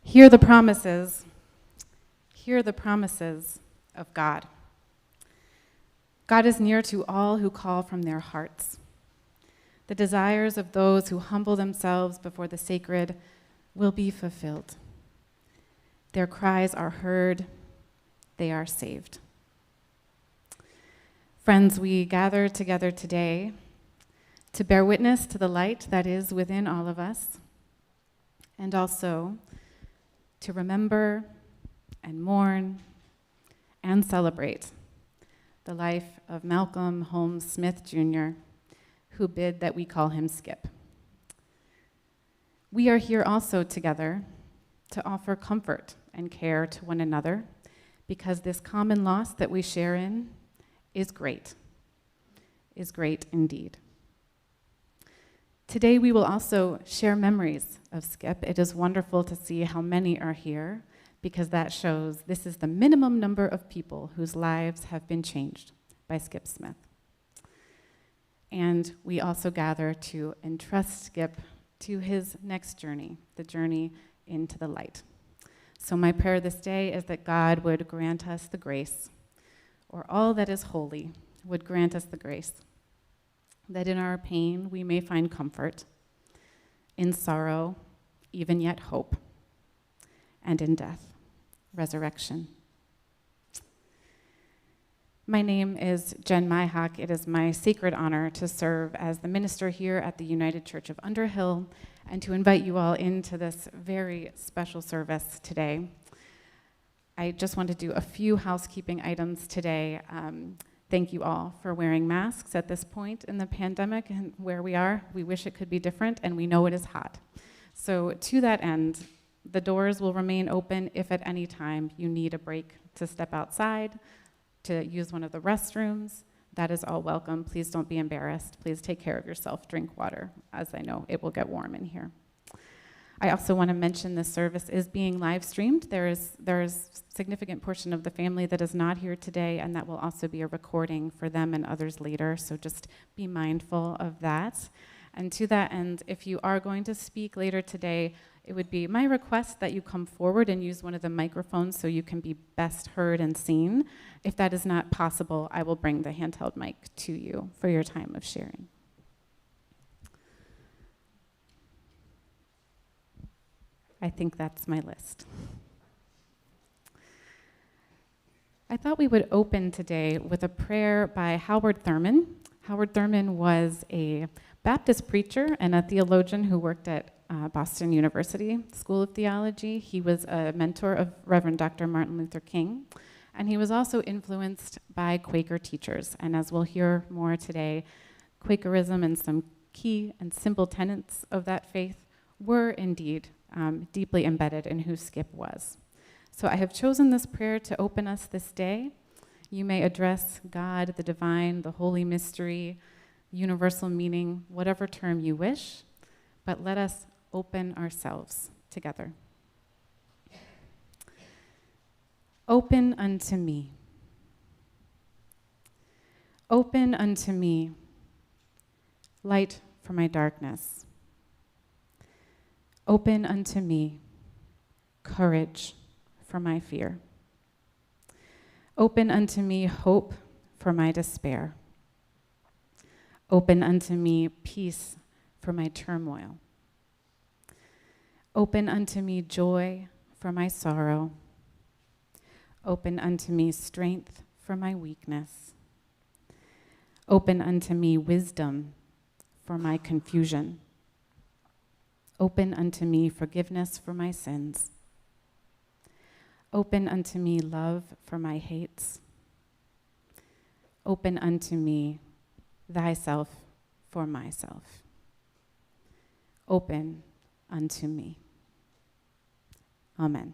Hear the promises. Hear the promises of God. God is near to all who call from their hearts. The desires of those who humble themselves before the sacred will be fulfilled. Their cries are heard. They are saved. Friends, we gather together today to bear witness to the light that is within all of us, and also to remember and mourn and celebrate the life of Malcom Holmes Smith Jr., who bid that we call him Skip. We are here also together to offer comfort and care to one another, because this common loss that we share in is great indeed. Today we will also share memories of Skip. It is wonderful to see how many are here, because that shows this is the minimum number of people whose lives have been changed by Skip Smith. And we also gather to entrust Skip to his next journey, the journey into the light. So my prayer this day is that God would grant us the grace, or all that is holy would grant us the grace, that in our pain we may find comfort, in sorrow, even yet hope, and in death, resurrection. My name is Jen Myhock. It is my sacred honor to serve as the minister here at the United Church of Underhill and to invite you all into this very special service today. I just want to do a few housekeeping items today. Thank you all for wearing masks at this point in the pandemic and where we are. We wish it could be different, and we know it is hot. So to that end, the doors will remain open if at any time you need a break to step outside, to use one of the restrooms. That is all welcome. Please don't be embarrassed. Please take care of yourself. Drink water, as I know it will get warm in here. I also want to mention this service is being live streamed. There is a significant portion of the family that is not here today, and that will also be a recording for them and others later, so just be mindful of that. And to that end, if you are going to speak later today, it would be my request that you come forward and use one of the microphones so you can be best heard and seen. If that is not possible, I will bring the handheld mic to you for your time of sharing. I think that's my list. I thought we would open today with a prayer by Howard Thurman. Howard Thurman was a Baptist preacher and a theologian who worked at Boston University School of Theology. He was a mentor of Reverend Dr. Martin Luther King, and he was also influenced by Quaker teachers. And as we'll hear more today, Quakerism and some key and simple tenets of that faith were indeed deeply embedded in who Skip was. So I have chosen this prayer to open us this day. You may address God, the divine, the holy mystery, universal meaning, whatever term you wish, but let us open ourselves together. Open unto me. Open unto me, light for my darkness. Open unto me, courage for my fear. Open unto me, hope for my despair. Open unto me, peace for my turmoil. Open unto me, joy for my sorrow. Open unto me, strength for my weakness. Open unto me, wisdom for my confusion. Open unto me, forgiveness for my sins. Open unto me, love for my hates. Open unto me, thyself for myself. Open unto me. Amen.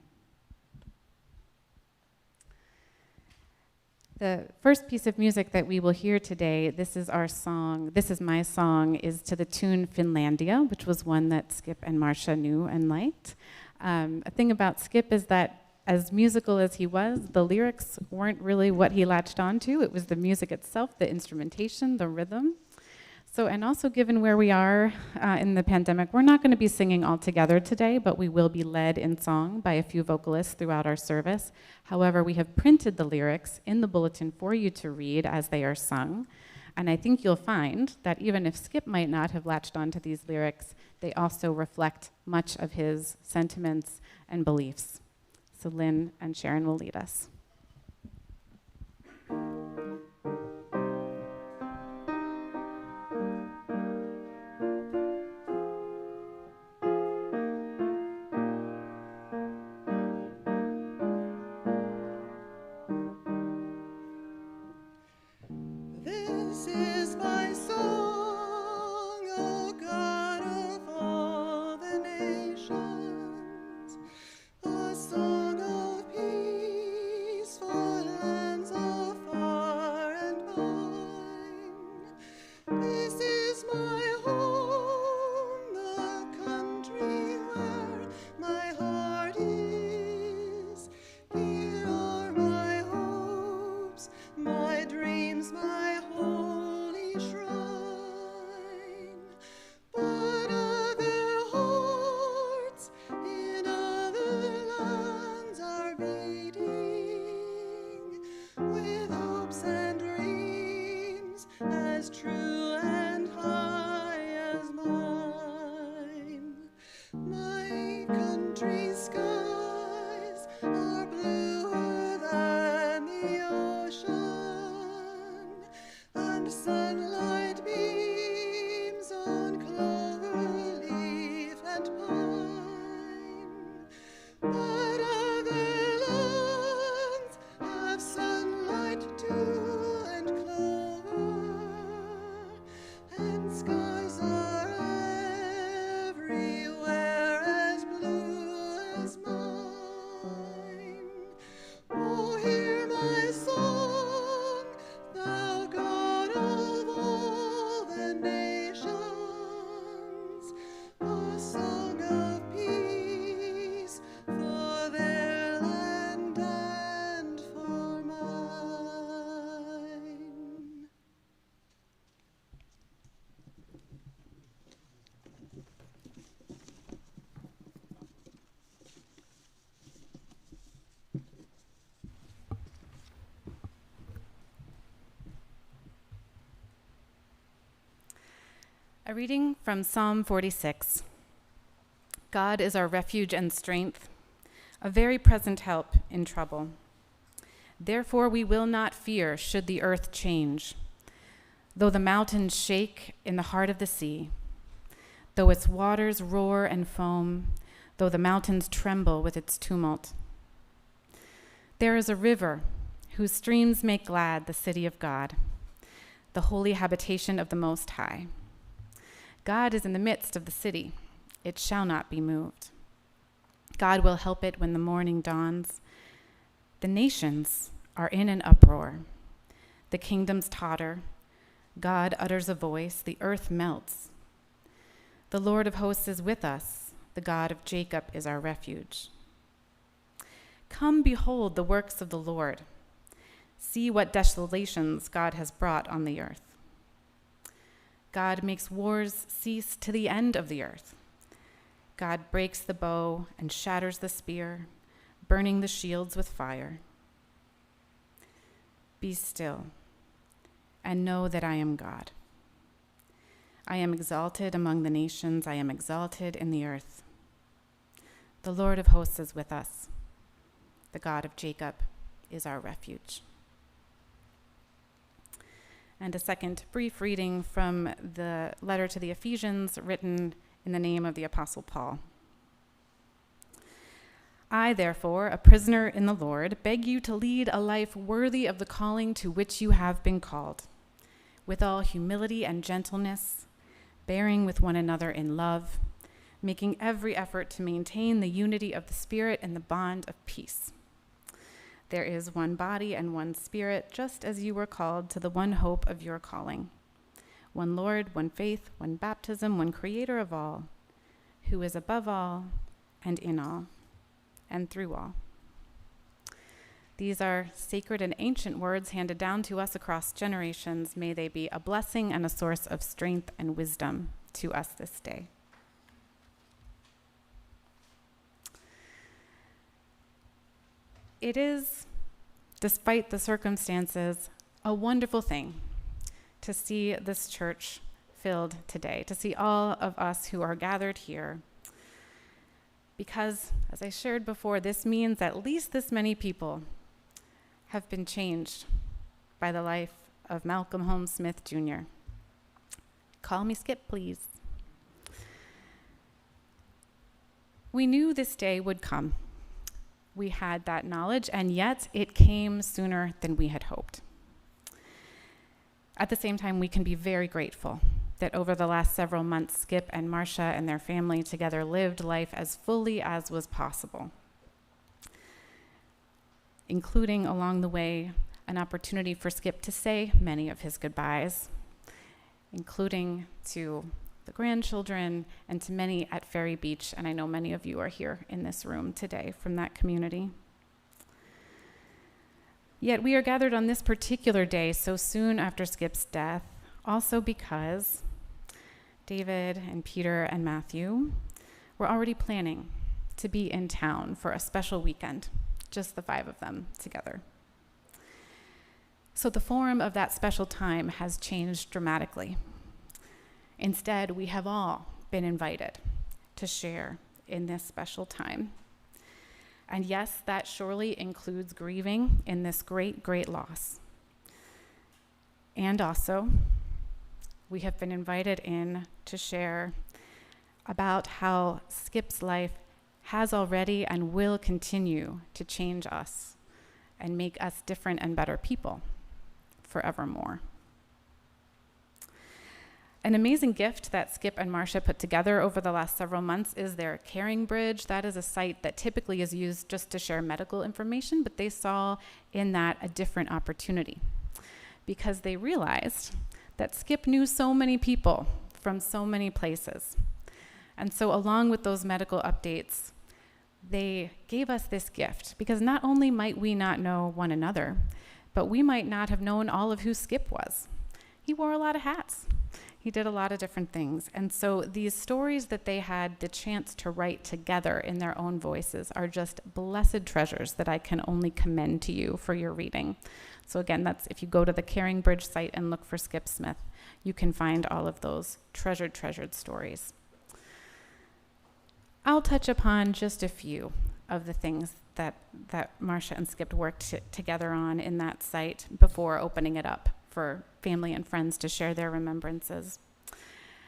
The first piece of music that we will hear today, this is our song, this is my song, is to the tune Finlandia, which was one that Skip and Marcia knew and liked. A thing about Skip is that as musical as he was, the lyrics weren't really what he latched onto. It was the music itself, the instrumentation, the rhythm. So, and also given where we are in the pandemic, we're not going to be singing all together today, but we will be led in song by a few vocalists throughout our service. However, we have printed the lyrics in the bulletin for you to read as they are sung. And I think you'll find that even if Skip might not have latched onto these lyrics, they also reflect much of his sentiments and beliefs. So Lynn and Sharon will lead us. This is my song, O God of all the nations, a song of peace for lands afar and mine. This is my home, the country where my heart is. Here are my hopes, my dreams, my holy shrine. But other hearts in other lands are beating with hopes and dreams as true and high as mine. My country's skies are bluer than the ocean, and sunlight beams on clover leaf and pine. But other lands have sunlight too, and clover, and skies are everywhere as blue as mine. Oh, hear my song, thou God of all the nations, a song of peace for their land and for mine. A reading from Psalm 46. God is our refuge and strength, a very present help in trouble. Therefore we will not fear should the earth change, though the mountains shake in the heart of the sea, though its waters roar and foam, though the mountains tremble with its tumult. There is a river whose streams make glad the city of God, the holy habitation of the Most High. God is in the midst of the city. It shall not be moved. God will help it when the morning dawns. The nations are in an uproar. The kingdoms totter. God utters a voice. The earth melts. The Lord of hosts is with us. The God of Jacob is our refuge. Come behold the works of the Lord. See what desolations God has brought on the earth. God makes wars cease to the end of the earth. God breaks the bow and shatters the spear, burning the shields with fire. Be still and know that I am God. I am exalted among the nations. I am exalted in the earth. The Lord of hosts is with us. The God of Jacob is our refuge. And a second brief reading from the letter to the Ephesians, written in the name of the Apostle Paul. I, therefore, a prisoner in the Lord, beg you to lead a life worthy of the calling to which you have been called, with all humility and gentleness, bearing with one another in love, making every effort to maintain the unity of the Spirit in the bond of peace. There is one body and one Spirit, just as you were called to the one hope of your calling. One Lord, one faith, one baptism, one Creator of all, who is above all and in all and through all. These are sacred and ancient words handed down to us across generations. May they be a blessing and a source of strength and wisdom to us this day. It is, despite the circumstances, a wonderful thing to see this church filled today, to see all of us who are gathered here. Because, as I shared before, this means at least this many people have been changed by the life of Malcom Holmes Smith Jr. Call me Skip, please. We knew this day would come. We had that knowledge, and yet it came sooner than we had hoped. At the same time, we can be very grateful that over the last several months, Skip and Marcia and their family together lived life as fully as was possible, including along the way an opportunity for Skip to say many of his goodbyes, including to the grandchildren and to many at Ferry Beach, and I know many of you are here in this room today from that community. Yet we are gathered on this particular day so soon after Skip's death, also because David and Peter and Matthew were already planning to be in town for a special weekend, just the 5 of them together. So the form of that special time has changed dramatically. Instead, we have all been invited to share in this special time. And yes, that surely includes grieving in this great, great loss. And also, we have been invited in to share about how Skip's life has already and will continue to change us and make us different and better people forevermore. An amazing gift that Skip and Marcia put together over the last several months is their Caring Bridge. That is a site that typically is used just to share medical information, but they saw in that a different opportunity because they realized that Skip knew so many people from so many places. And so along with those medical updates, they gave us this gift because not only might we not know one another, but we might not have known all of who Skip was. He wore a lot of hats. He did a lot of different things. And so these stories that they had the chance to write together in their own voices are just blessed treasures that I can only commend to you for your reading. So again, that's if you go to the Caring Bridge site and look for Skip Smith, you can find all of those treasured stories. I'll touch upon just a few of the things that Marcia and Skip worked together on in that site before opening it up for family and friends to share their remembrances.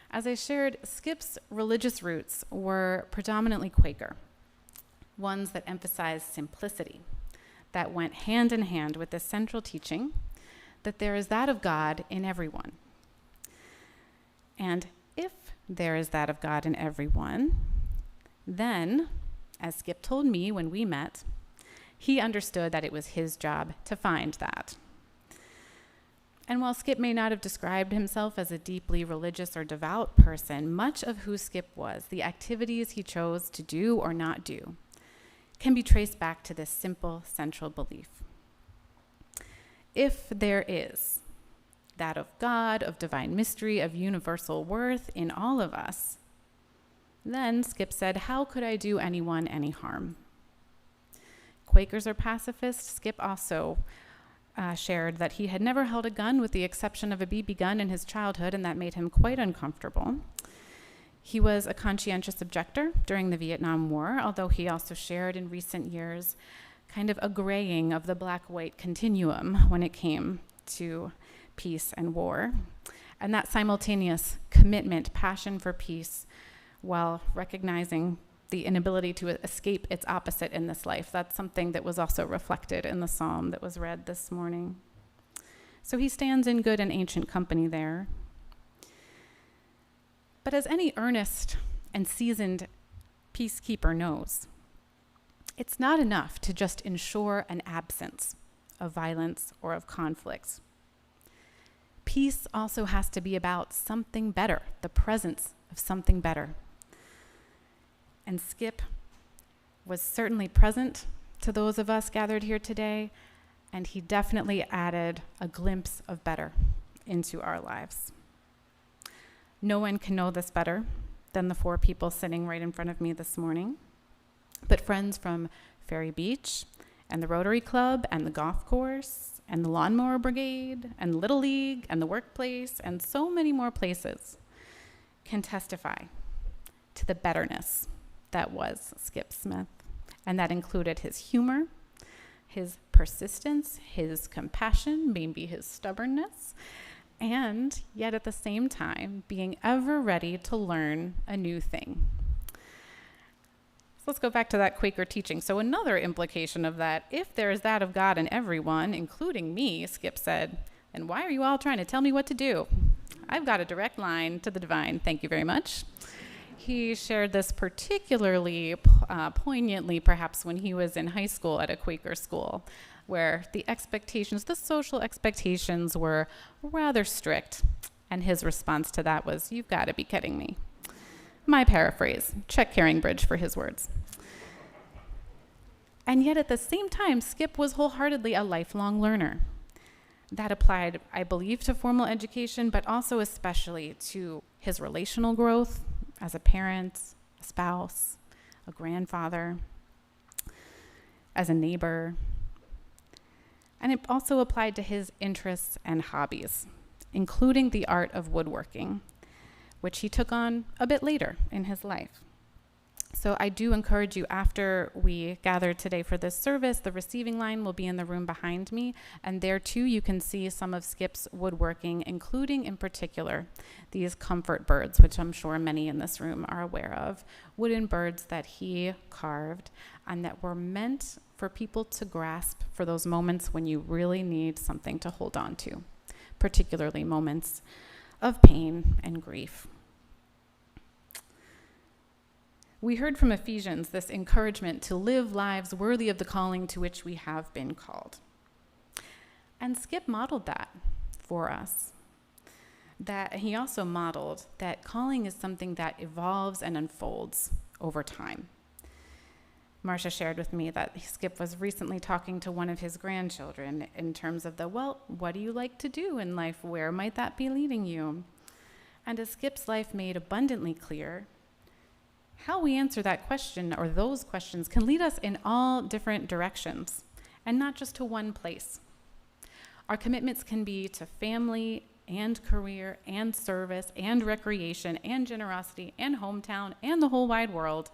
As I shared, Skip's religious roots were predominantly Quaker, ones that emphasized simplicity, that went hand in hand with the central teaching that there is that of God in everyone. And if there is that of God in everyone, then, as Skip told me when we met, he understood that it was his job to find that. And while Skip may not have described himself as a deeply religious or devout person, much of who Skip was, the activities he chose to do or not do, can be traced back to this simple central belief. If there is that of God, of divine mystery, of universal worth in all of us, then, Skip said, how could I do anyone any harm? Quakers or pacifists, Skip also shared that he had never held a gun with the exception of a BB gun in his childhood, and that made him quite uncomfortable. He was a conscientious objector during the Vietnam War, although he also shared in recent years kind of a graying of the black-white continuum when it came to peace and war. And that simultaneous commitment, passion for peace, while recognizing the inability to escape its opposite in this life. That's something that was also reflected in the psalm that was read this morning. So he stands in good and ancient company there. But as any earnest and seasoned peacekeeper knows, it's not enough to just ensure an absence of violence or of conflicts. Peace also has to be about something better, the presence of something better. And Skip was certainly present to those of us gathered here today, and he definitely added a glimpse of better into our lives. No one can know this better than the 4 people sitting right in front of me this morning, but friends from Ferry Beach and the Rotary Club and the golf course and the lawnmower brigade and Little League and the workplace and so many more places can testify to the betterness that was Skip Smith, and that included his humor, his persistence, his compassion, maybe his stubbornness, and yet at the same time being ever ready to learn a new thing. So let's go back to that Quaker teaching. So another implication of that, if there is that of God in everyone, including me, Skip said, then why are you all trying to tell me what to do? I've got a direct line to the divine. Thank you very much. He shared this particularly poignantly, perhaps when he was in high school at a Quaker school, where the social expectations were rather strict. And his response to that was, "You've got to be kidding me." My paraphrase, check Caringbridge for his words. And yet at the same time, Skip was wholeheartedly a lifelong learner. That applied, I believe, to formal education, but also especially to his relational growth as a parent, a spouse, a grandfather, as a neighbor. And it also applied to his interests and hobbies, including the art of woodworking, which he took on a bit later in his life. So I do encourage you, after we gather today for this service, the receiving line will be in the room behind me, and there too you can see some of Skip's woodworking, including in particular these comfort birds, which I'm sure many in this room are aware of, wooden birds that he carved and that were meant for people to grasp for those moments when you really need something to hold on to, particularly moments of pain and grief. We heard from Ephesians this encouragement to live lives worthy of the calling to which we have been called. And Skip modeled that for us. That he also modeled that calling is something that evolves and unfolds over time. Marcia shared with me that Skip was recently talking to one of his grandchildren in terms of what do you like to do in life? Where might that be leading you? And as Skip's life made abundantly clear, how we answer that question or those questions can lead us in all different directions and not just to one place. Our commitments can be to family and career and service and recreation and generosity and hometown and the whole wide world.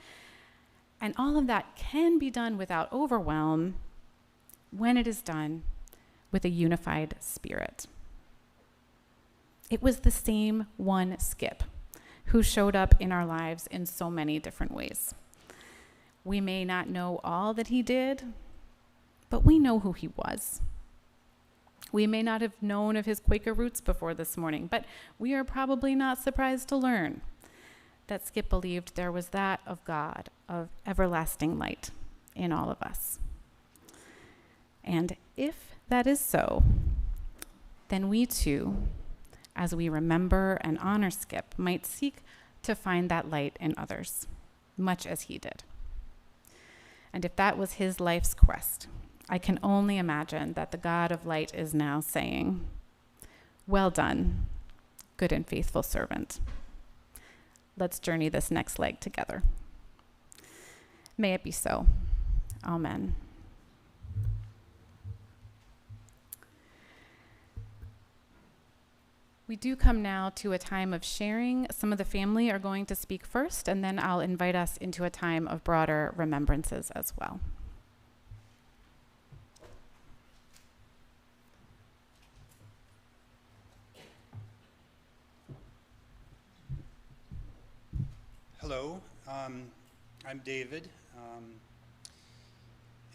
And all of that can be done without overwhelm when it is done with a unified spirit. It was the same one Skip who showed up in our lives in so many different ways. We may not know all that he did, but we know who he was. We may not have known of his Quaker roots before this morning, but we are probably not surprised to learn that Skip believed there was that of God, of everlasting light in all of us. And if that is so, then we too, as we remember and honor Skip, might seek to find that light in others, much as he did. And if that was his life's quest, I can only imagine that the God of light is now saying, "Well done, good and faithful servant." Let's journey this next leg together. May it be so. Amen. We do come now to a time of sharing. Some of the family are going to speak first, and then I'll invite us into a time of broader remembrances as well. Hello, I'm David,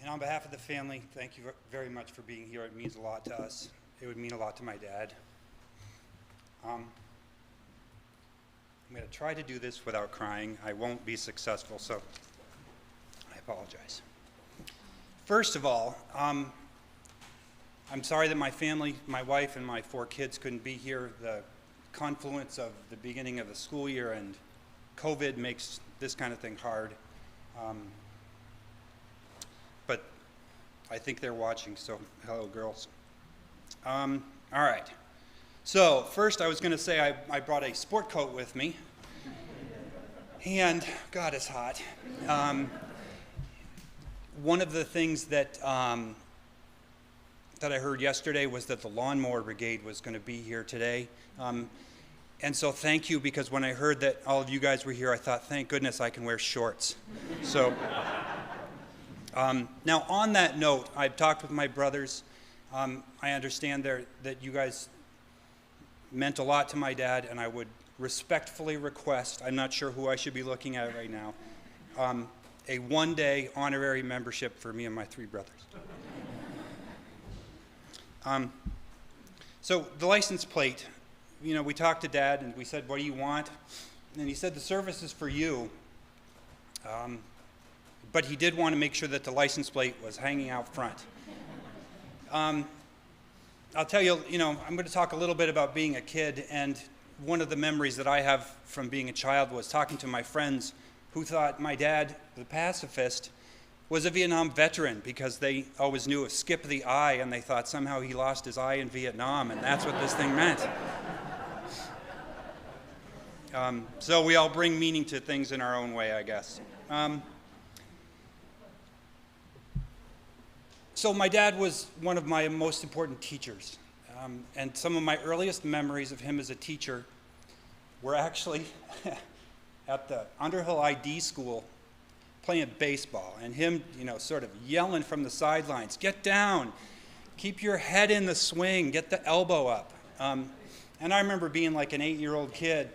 and on behalf of the family, thank you very much for being here. It means a lot to us. It would mean a lot to my dad. I'm going to try to do this without crying. I won't be successful, so I apologize. First of all, I'm sorry that my family, my wife and my 4 kids couldn't be here. The confluence of the beginning of the school year and COVID makes this kind of thing hard. But I think they're watching, so hello, girls. All right. So first I was going to say I brought a sport coat with me. And God, it's hot. One of the things that I heard yesterday was that the lawnmower brigade was going to be here today. And so thank you, because when I heard that all of you guys were here, I thought, thank goodness I can wear shorts. So now on that note, I've talked with my brothers. I understand that you guys meant a lot to my dad, and I would respectfully request, I'm not sure who I should be looking at right now, a one-day honorary membership for me and my three brothers. So the license plate, you know, we talked to Dad and we said, what do you want? And he said, the service is for you. But he did want to make sure that the license plate was hanging out front. I'll tell you, I'm going to talk a little bit about being a kid, and one of the memories that I have from being a child was talking to my friends who thought my dad, the pacifist, was a Vietnam veteran, because they always knew a skip of the eye, and they thought somehow he lost his eye in Vietnam, and that's what this thing meant. So we all bring meaning to things in our own way, I guess. So my dad was one of my most important teachers, and some of my earliest memories of him as a teacher were actually at the Underhill ID school playing baseball, and him, sort of yelling from the sidelines, get down, keep your head in the swing, get the elbow up. And I remember being like an 8-year-old kid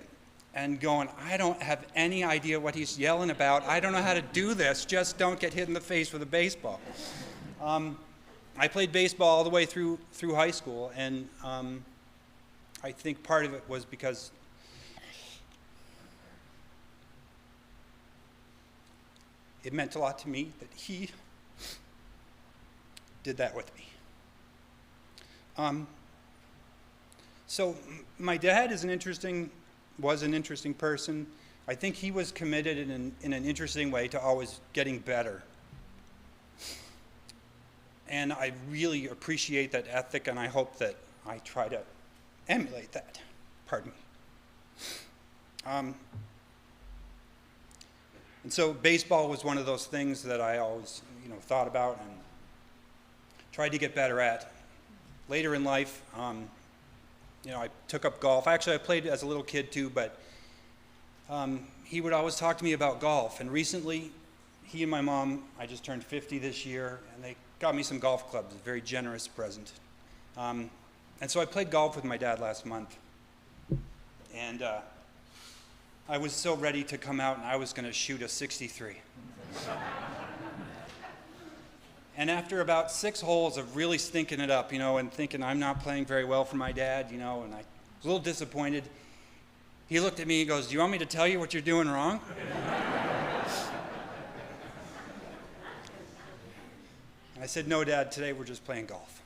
and going, I don't have any idea what he's yelling about. I don't know how to do this. Just don't get hit in the face with a baseball. I played baseball all the way through high school, and I think part of it was because it meant a lot to me that he did that with me. So my dad was an interesting person. I think he was committed in an interesting way to always getting better. And I really appreciate that ethic, and I hope that I try to emulate that. Pardon me. And so baseball was one of those things that I always, thought about and tried to get better at. Later in life, I took up golf. Actually, I played as a little kid too, but he would always talk to me about golf. And recently, he and my mom, I just turned 50 this year, and they got me some golf clubs, a very generous present. And so I played golf with my dad last month. And I was so ready to come out, and I was going to shoot a 63. And after about 6 holes of really stinking it up, and thinking I'm not playing very well for my dad, and I was a little disappointed, he looked at me and goes, do you want me to tell you what you're doing wrong? And I said, no, Dad, today we're just playing golf.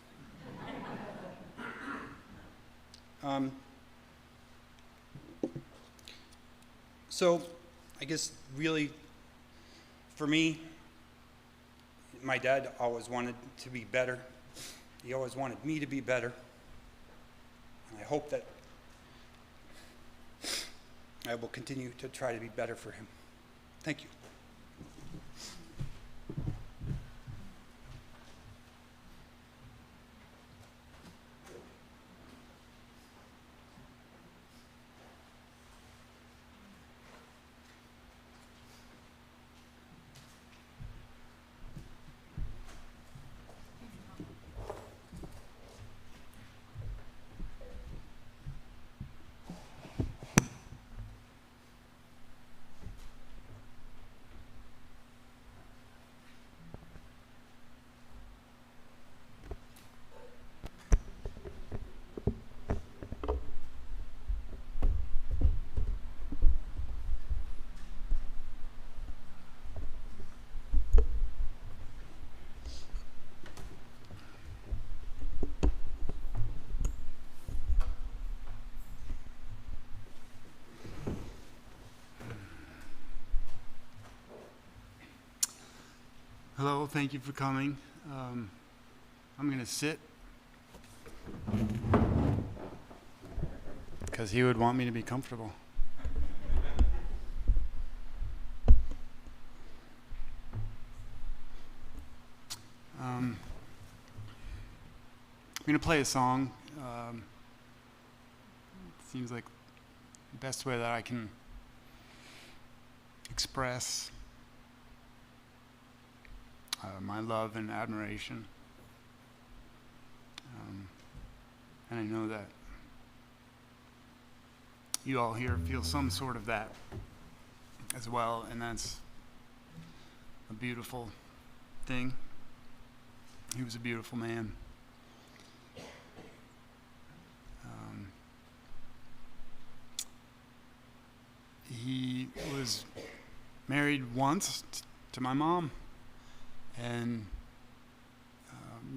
So I guess really, for me, my dad always wanted to be better. He always wanted me to be better. And I hope that I will continue to try to be better for him. Thank you. Hello, thank you for coming. I'm going to sit because he would want me to be comfortable. I'm going to play a song. It seems like the best way that I can express my love and admiration. And I know that you all here feel some sort of that as well, and that's a beautiful thing. He was a beautiful man. He was married once to my mom, and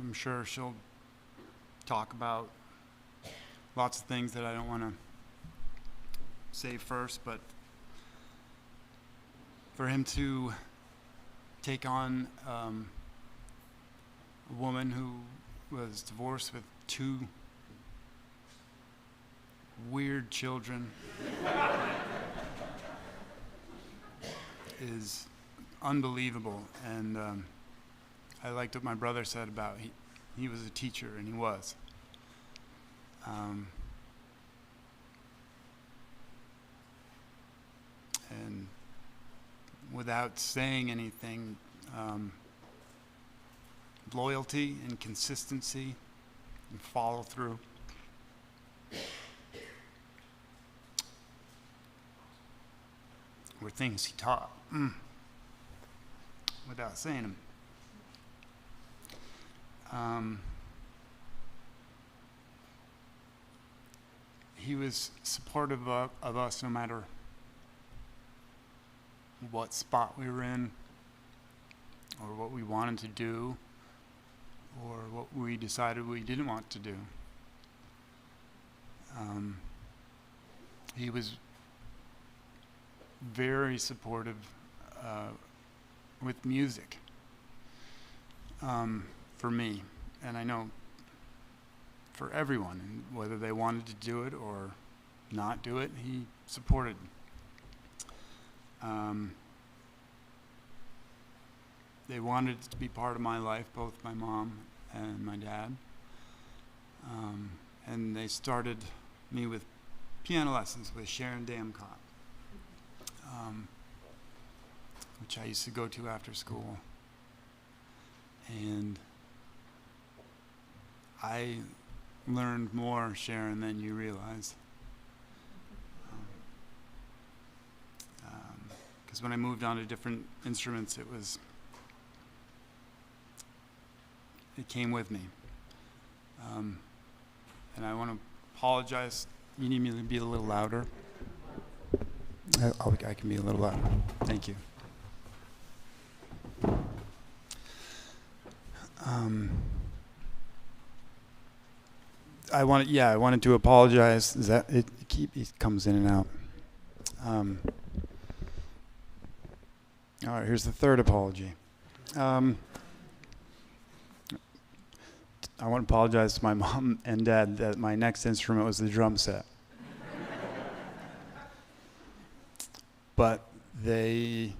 I'm sure she'll talk about lots of things that I don't want to say first, but for him to take on a woman who was divorced with 2 weird children is unbelievable. And I liked what my brother said about he was a teacher, and he was. And without saying anything, loyalty and consistency and follow through were things he taught without saying them. He was supportive of us no matter what spot we were in, or what we wanted to do, or what we decided we didn't want to do. He was very supportive with music for me, and I know for everyone, and whether they wanted to do it or not do it, he supported. They wanted it to be part of my life, both my mom and my dad. And they started me with piano lessons with Sharon Damcott, which I used to go to after school. And I learned more, Sharon, than you realize. Because when I moved on to different instruments, it came with me. And I want to apologize. You need me to be a little louder? I can be a little louder. Thank you. I wanted to apologize. Is that it? It comes in and out. All right, here's the third apology. I want to apologize to my mom and dad that my next instrument was the drum set. But they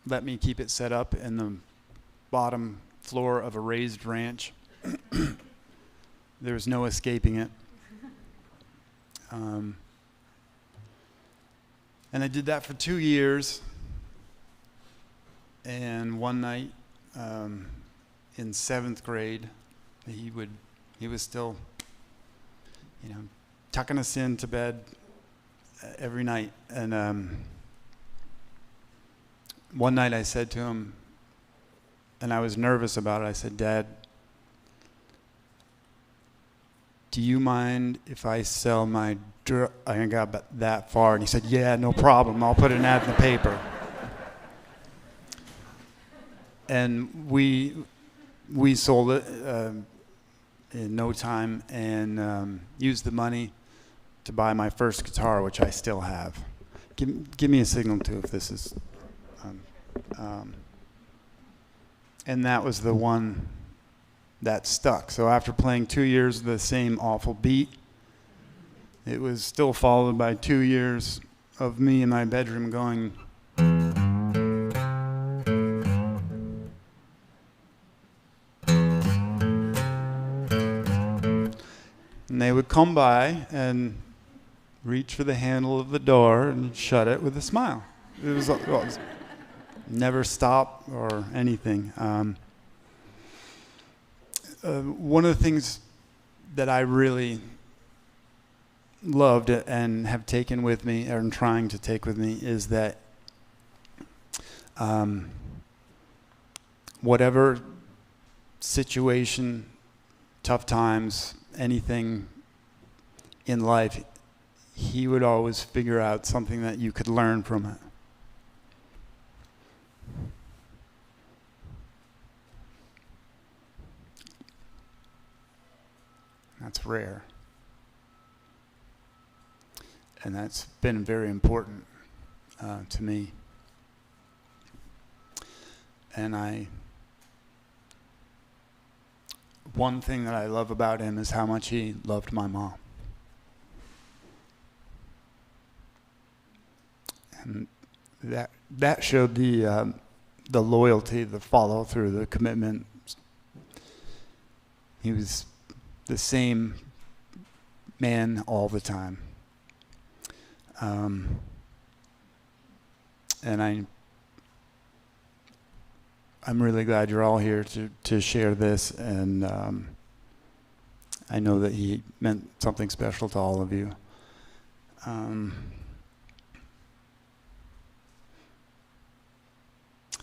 let me keep it set up in the bottom floor of a raised ranch. There was no escaping it. And I did that for 2 years. And one night, in 7th grade, he was still, tucking us into bed every night. And one night I said to him, and I was nervous about it, I said, "Dad, do you mind if I sell my I got that far?" And he said, "Yeah, no problem. I'll put an ad in the paper." And we sold it in no time, and used the money to buy my first guitar, which I still have. Give me a signal too if this is. And that was the one that stuck. So after playing 2 years of the same awful beat, it was still followed by 2 years of me in my bedroom going, and they would come by and reach for the handle of the door and shut it with a smile. It was never stop or anything. One of the things that I really loved and have taken with me, or am trying to take with me, is that whatever situation, tough times, anything in life, he would always figure out something that you could learn from it. That's rare. And that's been very important to me. And one thing that I love about him is how much he loved my mom. And that showed the loyalty, the follow through, the commitment. He was the same man all the time. And I'm really glad you're all here to share this, and I know that he meant something special to all of you. I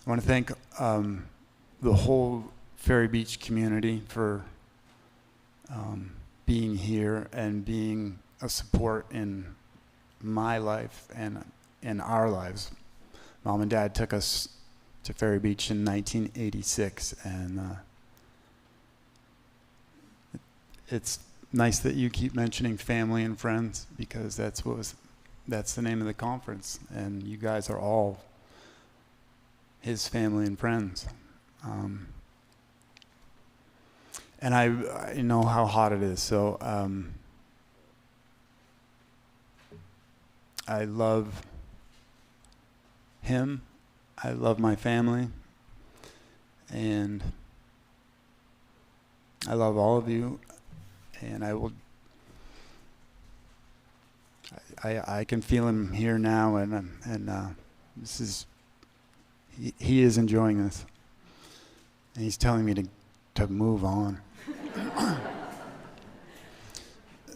want to thank the whole Ferry Beach community for being here and being a support in my life and in our lives. Mom and Dad took us to Ferry Beach in 1986, and it's nice that you keep mentioning family and friends, because that's the name of the conference, and you guys are all his family and friends. And I know how hot it is, so I love him, I love my family, and I love all of you, and I can feel him here now, and this is, he is enjoying this, and he's telling me to move on.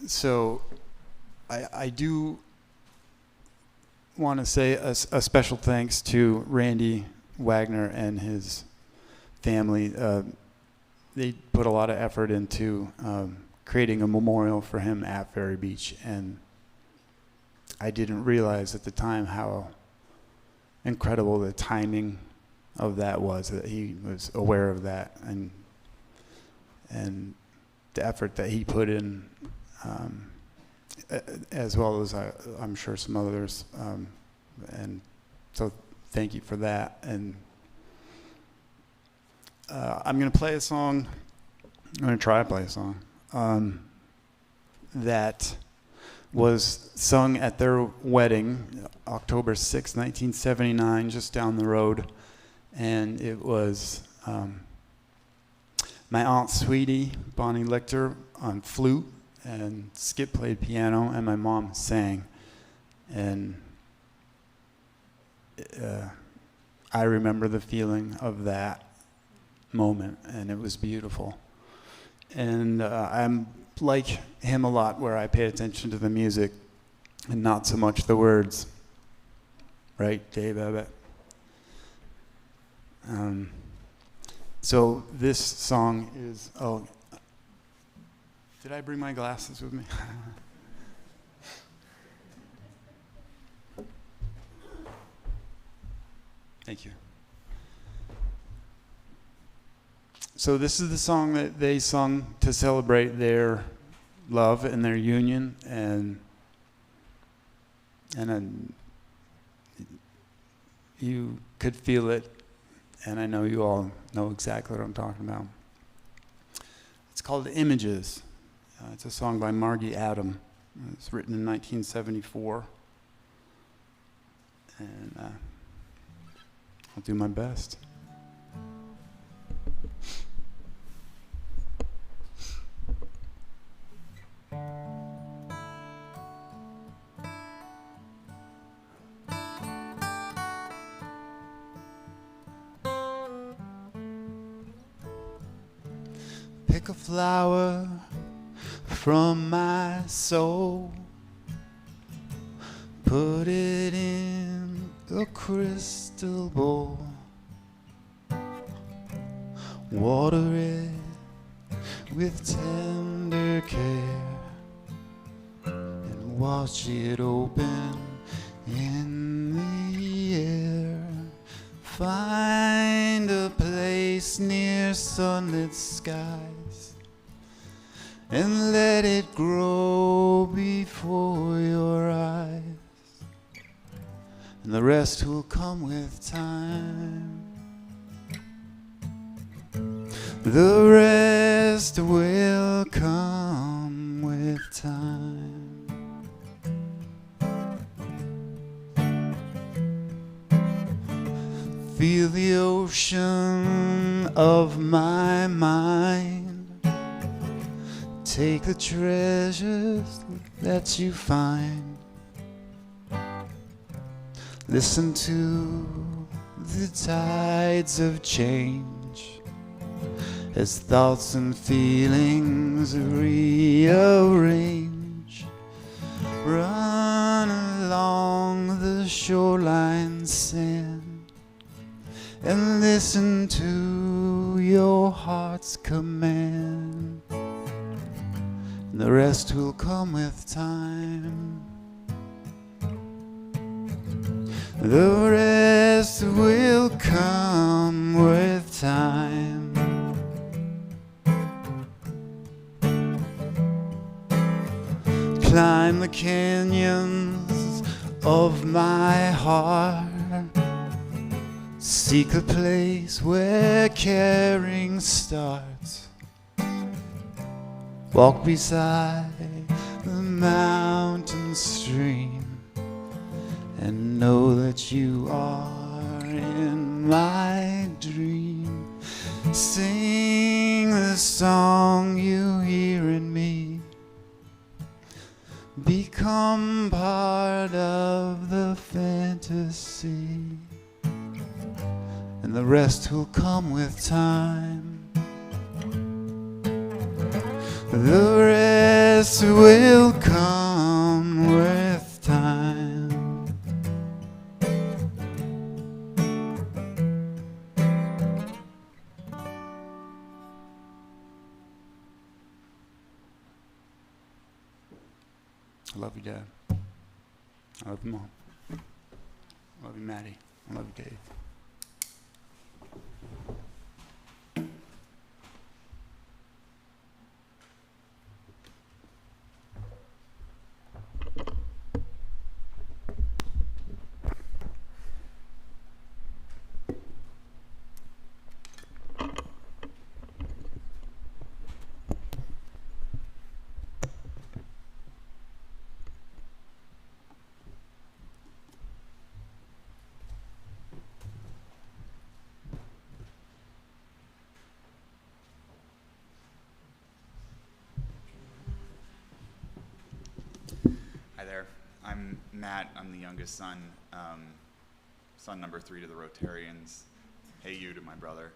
So I do want to say a special thanks to Randy Wagner and his family. They put a lot of effort into creating a memorial for him at Ferry Beach, and I didn't realize at the time how incredible the timing of that was, that he was aware of that, and the effort that he put in, as well as I'm sure some others, and so thank you for that. And I'm going to play a song. I'm going to try to play a song that was sung at their wedding, October 6, 1979, just down the road, and it was my Aunt Sweetie, Bonnie Lichter, on flute, and Skip played piano, and my mom sang. And I remember the feeling of that moment, and it was beautiful. And I'm like him a lot, where I pay attention to the music and not so much the words. Right, Dave Abbott? So this song is, did I bring my glasses with me? Thank you. So this is the song that they sung to celebrate their love and their union, and you could feel it, and I know you all know exactly what I'm talking about. called Images. It's a song by Margie Adam. It's written in 1974. And I'll do my best. Pick a flower from my soul, put it in a crystal bowl, water it with tender care, and watch it open in the air. Find a place near sunlit skies and let it grow before your eyes, and the rest will come with time. The rest will come with time. Feel the ocean of my mind. Take the treasures that you find. Listen to the tides of change as thoughts and feelings rearrange. Run along the shoreline sand and listen to your heart's command. And the rest will come with time. The rest will come with time. Climb the canyons of my heart. Seek a place where caring starts. Walk beside the mountain stream and know that you are in my dream. Sing the song you hear in me. Become part of the fantasy. And the rest will come with time. The rest will come with time. I love you, Dad. I love you, Mom. I love you, Maddie. I love you, Dave. Hi there. I'm Matt. I'm the youngest son, son number 3 to the Rotarians. Hey, you to my brother.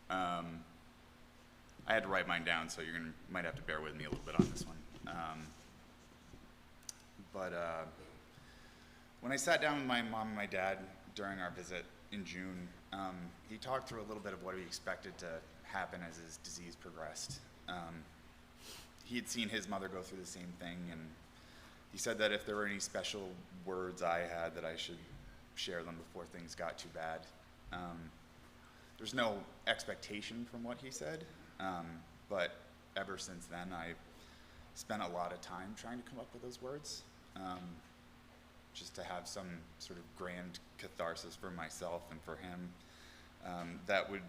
I had to write mine down, so you might have to bear with me a little bit on this one. When I sat down with my mom and my dad during our visit in June, he talked through a little bit of what he expected to happen as his disease progressed. He had seen his mother go through the same thing, and he said that if there were any special words I had, that I should share them before things got too bad. There's no expectation from what he said, but ever since then, I spent a lot of time trying to come up with those words, just to have some sort of grand catharsis for myself and for him that would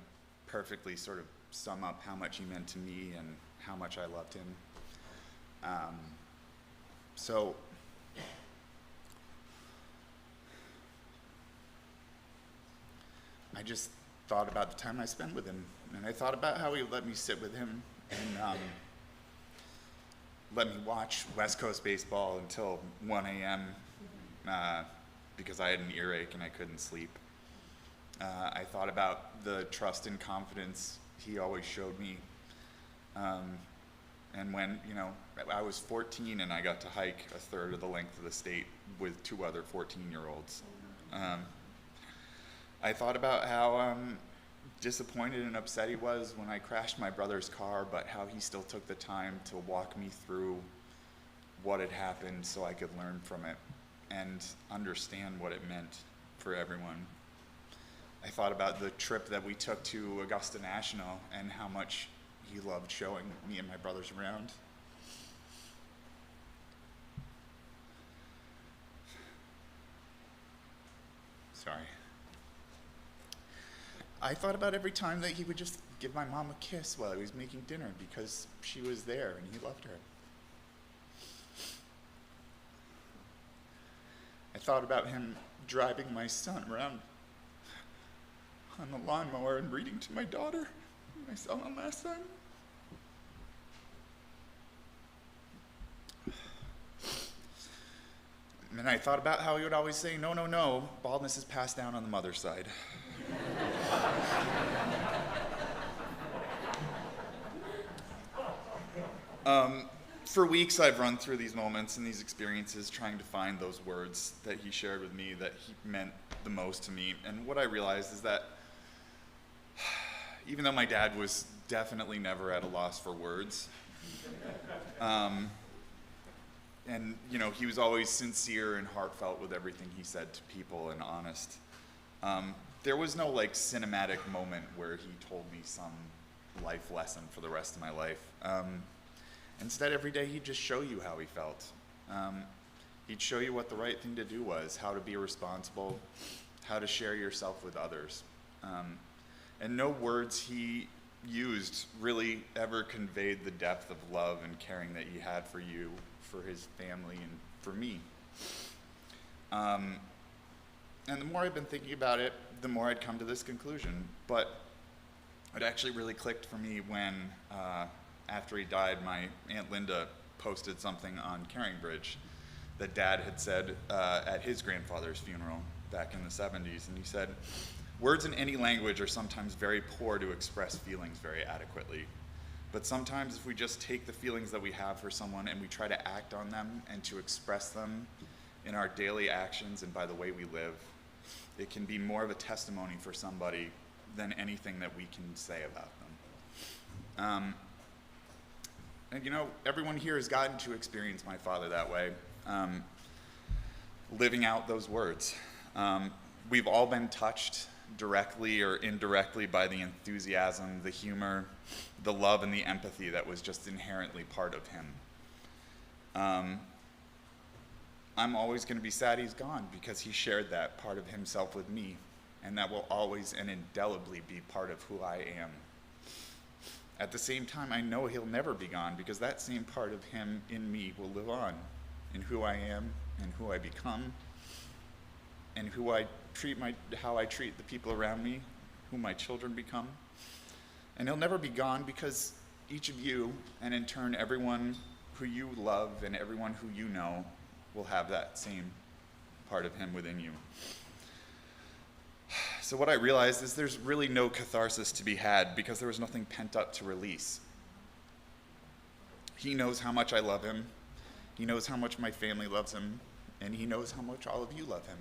perfectly sort of sum up how much he meant to me and how much I loved him. So I just thought about the time I spent with him, and I thought about how he let me sit with him and let me watch West Coast baseball until 1 a.m. Because I had an earache and I couldn't sleep. I thought about the trust and confidence he always showed me. And when, I was 14 and I got to hike a third of the length of the state with 2 other 14-year-olds. I thought about how disappointed and upset he was when I crashed my brother's car, but how he still took the time to walk me through what had happened so I could learn from it and understand what it meant for everyone. I thought about the trip that we took to Augusta National and how much he loved showing me and my brothers around. Sorry. I thought about every time that he would just give my mom a kiss while he was making dinner because she was there and he loved her. I thought about him driving my son around on the lawnmower and reading to my daughter when I saw him last time. And I thought about how he would always say, no, no, no, baldness is passed down on the mother's side. For weeks I've run through these moments and these experiences trying to find those words that he shared with me that he meant the most to me. And what I realized is that even though my dad was definitely never at a loss for words, and he was always sincere and heartfelt with everything he said to people and honest, there was no cinematic moment where he told me some life lesson for the rest of my life. Instead, every day he'd just show you how he felt. He'd show you what the right thing to do was, how to be responsible, how to share yourself with others. And no words he used really ever conveyed the depth of love and caring that he had for you, for his family, and for me. And the more I've been thinking about it, the more I'd come to this conclusion. But it actually really clicked for me when, after he died, my Aunt Linda posted something on Caring Bridge that Dad had said at his grandfather's funeral back in the 70s. And he said, "Words in any language are sometimes very poor to express feelings very adequately. But sometimes if we just take the feelings that we have for someone and we try to act on them and to express them in our daily actions and by the way we live, it can be more of a testimony for somebody than anything that we can say about them." And everyone here has gotten to experience my father that way, living out those words. We've all been touched directly or indirectly by the enthusiasm, the humor, the love, and the empathy that was just inherently part of him. I'm always going to be sad he's gone because he shared that part of himself with me, and that will always and indelibly be part of who I am. At the same time, I know he'll never be gone because that same part of him in me will live on in who I am and who I become and how I treat the people around me, who my children become. And he'll never be gone because each of you, and in turn everyone who you love and everyone who you know, will have that same part of him within you. So what I realized is there's really no catharsis to be had because there was nothing pent up to release. He knows how much I love him. He knows how much my family loves him. And he knows how much all of you love him.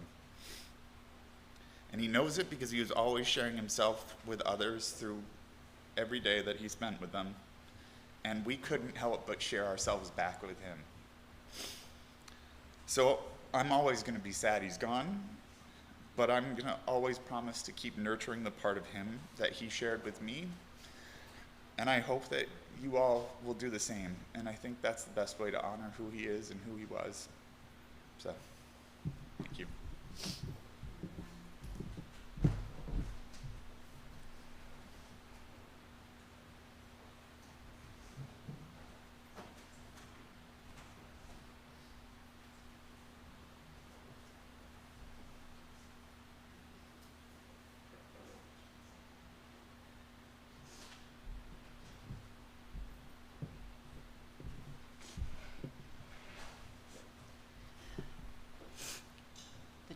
And he knows it because he was always sharing himself with others through every day that he spent with them. And we couldn't help but share ourselves back with him. So I'm always going to be sad he's gone, but I'm going to always promise to keep nurturing the part of him that he shared with me. And I hope that you all will do the same. And I think that's the best way to honor who he is and who he was. So, thank you.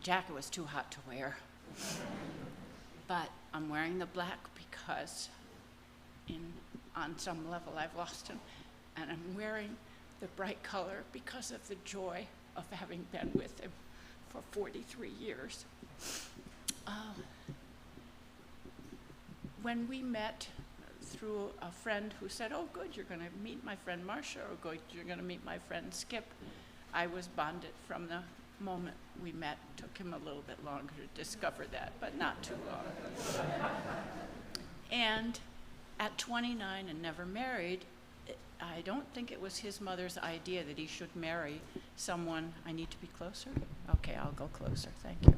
jacket was too hot to wear. But I'm wearing the black because on some level I've lost him. And I'm wearing the bright color because of the joy of having been with him for 43 years. When we met through a friend who said, oh good, you're gonna meet my friend Marcia, or good, you're gonna meet my friend Skip, I was bonded from the moment we met. Took him a little bit longer to discover that, but not too long. And at 29 and never married, I don't think it was his mother's idea that he should marry someone. I need to be closer? Okay, I'll go closer, thank you.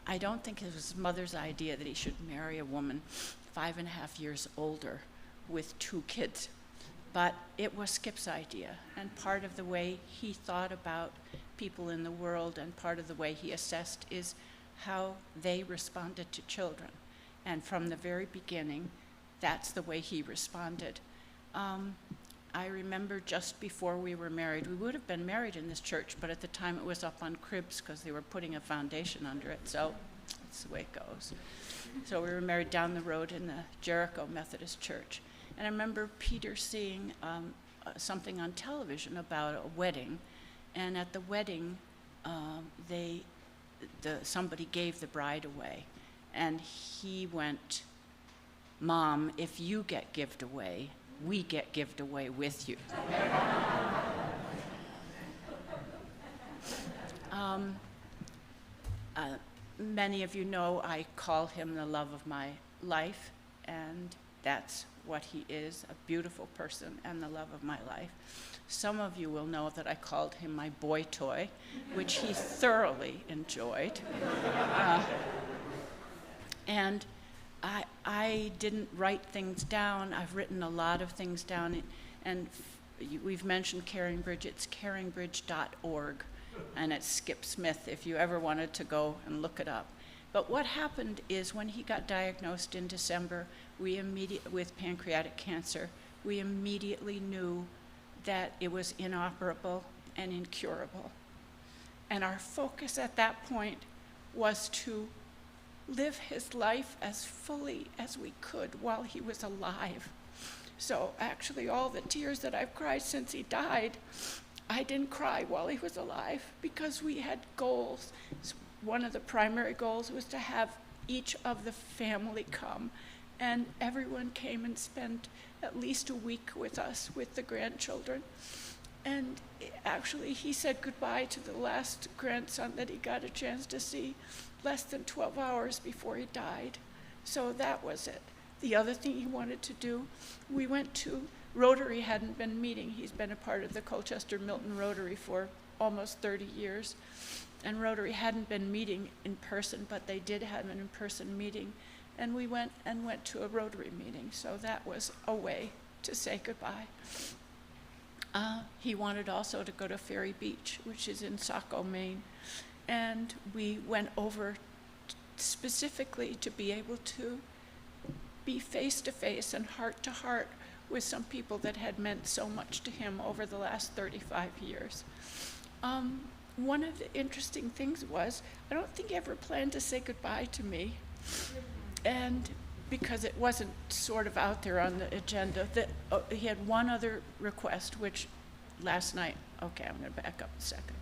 I don't think it was his mother's idea that he should marry a woman 5.5 years older with 2 kids. But it was Skip's idea, and part of the way he thought about people in the world and part of the way he assessed is how they responded to children. And from the very beginning, that's the way he responded. I remember just before we were married, we would have been married in this church, but at the time it was up on cribs because they were putting a foundation under it, so that's the way it goes. So we were married down the road in the Jericho Methodist Church. And I remember Peter seeing something on television about a wedding, and at the wedding, somebody gave the bride away, and he went, Mom, if you get gived away, we get gived away with you. Many of you know I call him the love of my life, and that's what he is, a beautiful person and the love of my life. Some of you will know that I called him my boy toy, which he thoroughly enjoyed. And I didn't write things down. I've written a lot of things down, and we've mentioned Caring Bridge. It's caringbridge.org, and it's Skip Smith if you ever wanted to go and look it up. But what happened is when he got diagnosed in December with pancreatic cancer, we immediately knew that it was inoperable and incurable. And our focus at that point was to live his life as fully as we could while he was alive. So actually all the tears that I've cried since he died, I didn't cry while he was alive because we had goals. One of the primary goals was to have each of the family come, and everyone came and spent at least a week with us, with the grandchildren. And actually he said goodbye to the last grandson that he got a chance to see less than 12 hours before he died. So that was it. The other thing he wanted to do, we went to, Rotary hadn't been meeting. He's been a part of the Colchester Milton Rotary for almost 30 years. And Rotary hadn't been meeting in person, but they did have an in-person meeting. And we went to a Rotary meeting. So that was a way to say goodbye. He wanted also to go to Ferry Beach, which is in Saco, Maine. And we went over specifically to be able to be face-to-face and heart-to-heart with some people that had meant so much to him over the last 35 years. One of the interesting things was, I don't think he ever planned to say goodbye to me. And because it wasn't sort of out there on the agenda, that he had one other request, which last night, okay, I'm gonna back up a second.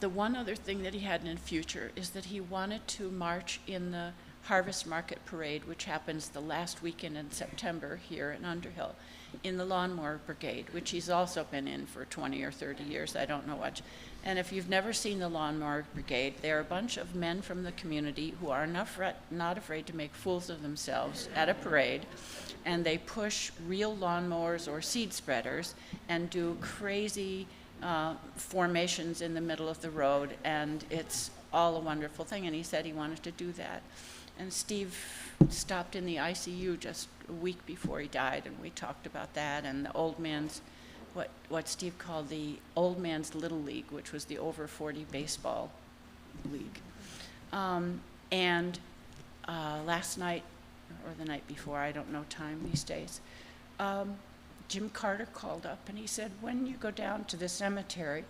The one other thing that he had in the future is that he wanted to march in the Harvest Market Parade, which happens the last weekend in September here in Underhill, in the Lawnmower Brigade, which he's also been in for 20 or 30 years, I don't know what. And if you've never seen the Lawnmower Brigade, they're a bunch of men from the community who are not afraid to make fools of themselves at a parade, and they push real lawnmowers or seed spreaders and do crazy formations in the middle of the road, and it's all a wonderful thing, and he said he wanted to do that. And Steve stopped in the ICU just a week before he died, and we talked about that, and the old man's, what Steve called the old man's little league, which was the over 40 baseball league. Last night, or the night before, I don't know time these days, Jim Carter called up and he said, when you go down to the cemetery,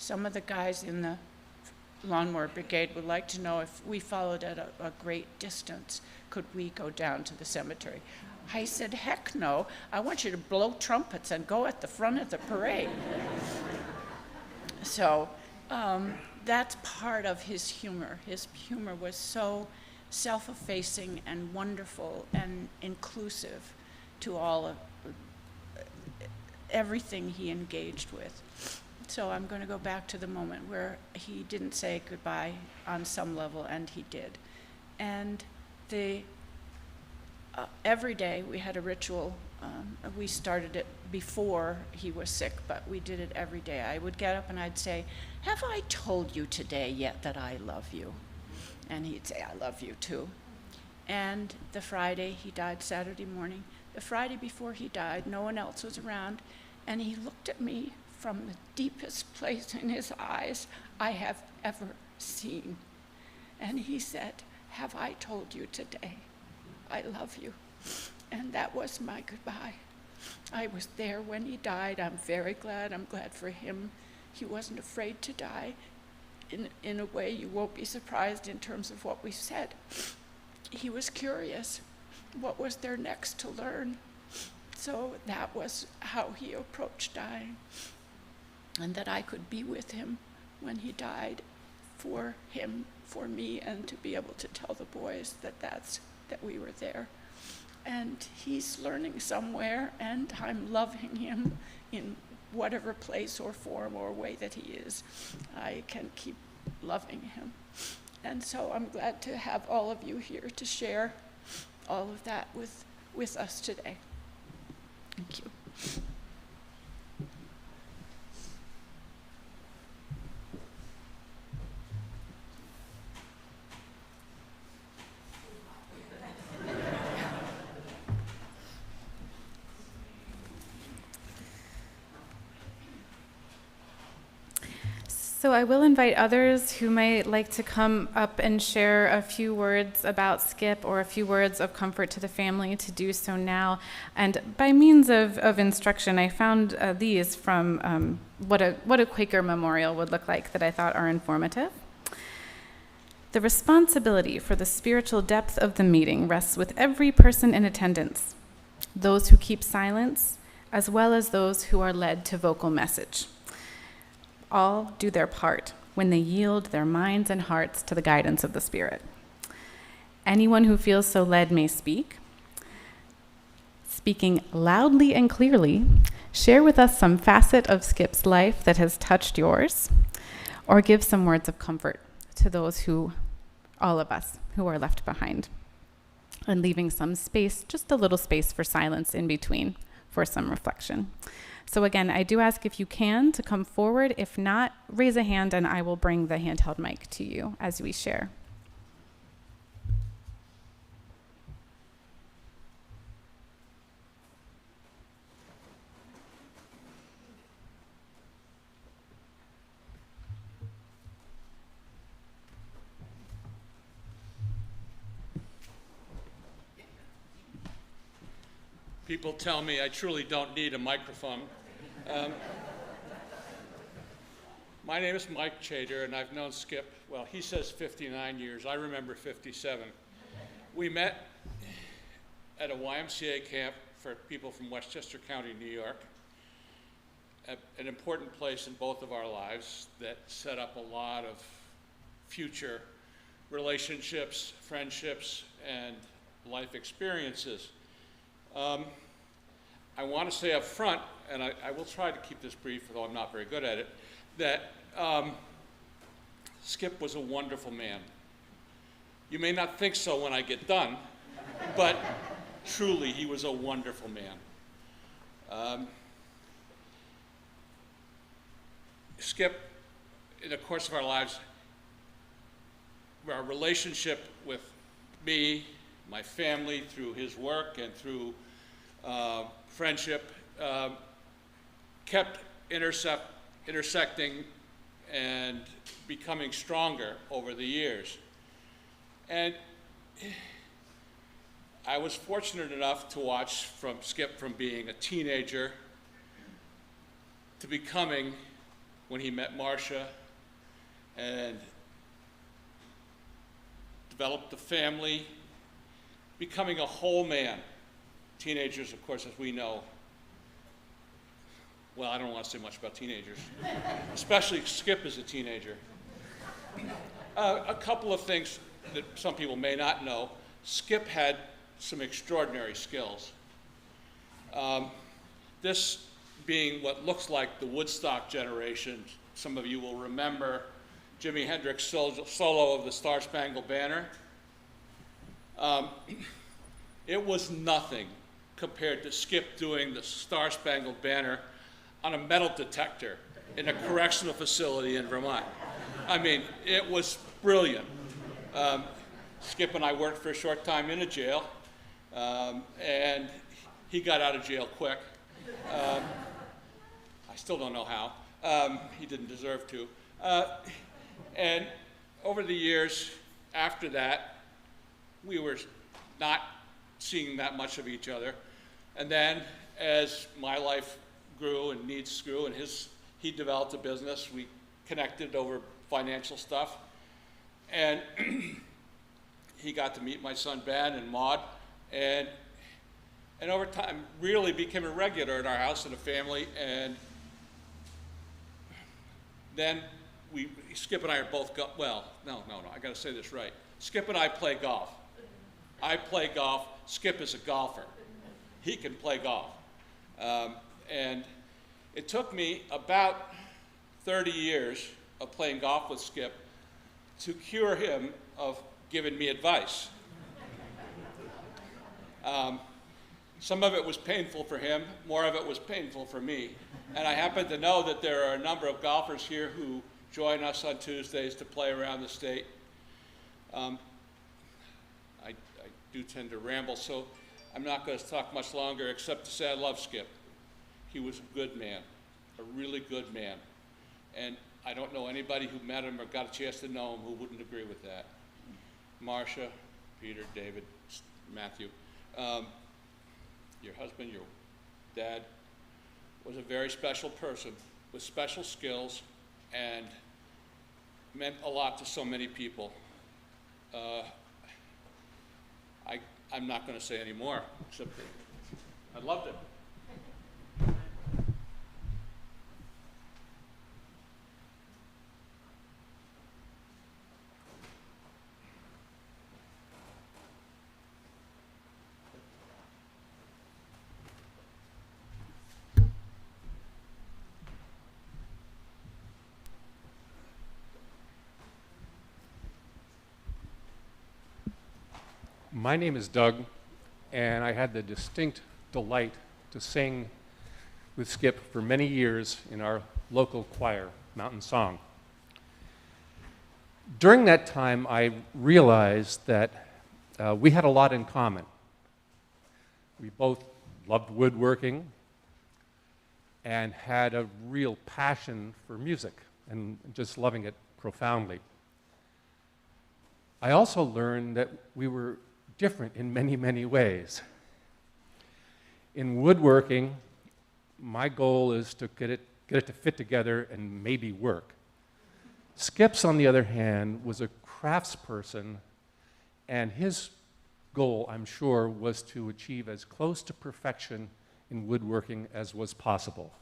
some of the guys in the lawnmower brigade would like to know if we followed at a great distance, could we go down to the cemetery? I said, heck no. I want you to blow trumpets and go at the front of the parade. So that's part of his humor. His humor was so self-effacing and wonderful and inclusive to all of everything he engaged with. So I'm going to go back to the moment where he didn't say goodbye on some level, and he did. And every day we had a ritual. We started it before he was sick, but we did it every day. I would get up and I'd say, have I told you today yet that I love you? And he'd say, I love you too. And the Friday, he died Saturday morning. The Friday before he died, no one else was around, and he looked at me from the deepest place in his eyes I have ever seen. And he said, have I told you today I love you? And that was my goodbye. I was there when he died. I'm very glad. I'm glad for him. He wasn't afraid to die. In a way, you won't be surprised in terms of what we said. He was curious. What was there next to learn? So that was how he approached dying. And that I could be with him when he died, for him, for me, and to be able to tell the boys that we were there. And he's learning somewhere, and I'm loving him in whatever place or form or way that he is. I can keep loving him. And so I'm glad to have all of you here to share all of that with us today. Thank you. So I will invite others who might like to come up and share a few words about Skip or a few words of comfort to the family to do so now. And by means of instruction, I found these from what a Quaker memorial would look like that I thought are informative. The responsibility for the spiritual depth of the meeting rests with every person in attendance, those who keep silence, as well as those who are led to vocal message. All do their part when they yield their minds and hearts to the guidance of the Spirit. Anyone who feels so led may speak. Speaking loudly and clearly, share with us some facet of Skip's life that has touched yours, or give some words of comfort to those all of us who are left behind, and leaving some space, just a little space for silence in between for some reflection. So again, I do ask if you can to come forward. If not, raise a hand and I will bring the handheld mic to you as we share. People tell me I truly don't need a microphone. My name is Mike Chater, and I've known Skip, well, he says 59 years. I remember 57. We met at a YMCA camp for people from Westchester County, New York, an important place in both of our lives that set up a lot of future relationships, friendships, and life experiences. I want to say up front, and I will try to keep this brief, although I'm not very good at it, that Skip was a wonderful man. You may not think so when I get done, but truly he was a wonderful man. Skip, in the course of our lives, our relationship with me, my family, through his work and through friendship, kept intersecting and becoming stronger over the years. And I was fortunate enough to watch Skip from being a teenager to becoming when he met Marcia and developed a family, becoming a whole man. Teenagers, of course, as we know, well, I don't want to say much about teenagers, especially Skip as a teenager. A couple of things that some people may not know. Skip had some extraordinary skills. This being what looks like the Woodstock generation, some of you will remember Jimi Hendrix' solo of the Star Spangled Banner. It was nothing compared to Skip doing the Star Spangled Banner on a metal detector in a correctional facility in Vermont. I mean, it was brilliant. Skip and I worked for a short time in a jail, and he got out of jail quick. I still don't know how. He didn't deserve to. And over the years after that, we were not seeing that much of each other. And then as my life grew and needs grew and he developed a business, we connected over financial stuff. And he got to meet my son Ben and Maud, and over time really became a regular in our house and a family. And then Skip and I are both, I gotta say this right. Skip and I play golf. I play golf, Skip is a golfer. He can play golf. And it took me about 30 years of playing golf with Skip to cure him of giving me advice. Some of it was painful for him, more of it was painful for me. And I happen to know that there are a number of golfers here who join us on Tuesdays to play around the state. I do tend to ramble, so I'm not going to talk much longer except to say I love Skip. He was a good man, a really good man. And I don't know anybody who met him or got a chance to know him who wouldn't agree with that. Marcia, Peter, David, Matthew, your husband, your dad, was a very special person with special skills and meant a lot to so many people. I'm not going to say any more, except that I loved it. My name is Doug, and I had the distinct delight to sing with Skip for many years in our local choir, Mountain Song. During that time, I realized that we had a lot in common. We both loved woodworking and had a real passion for music and just loving it profoundly. I also learned that we were different in many, many ways. In woodworking, my goal is to get it to fit together and maybe work. Skip's, on the other hand, was a craftsperson, and his goal, I'm sure, was to achieve as close to perfection in woodworking as was possible.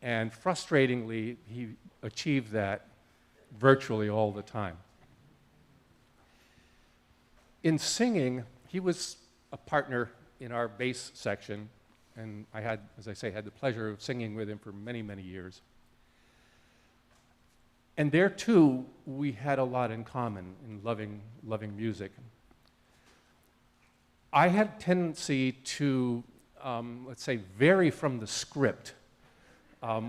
And frustratingly, he achieved that virtually all the time. In singing, he was a partner in our bass section, and I had, as I say, had the pleasure of singing with him for many, many years. And there, too, we had a lot in common in loving music. I had a tendency to, let's say, vary from the script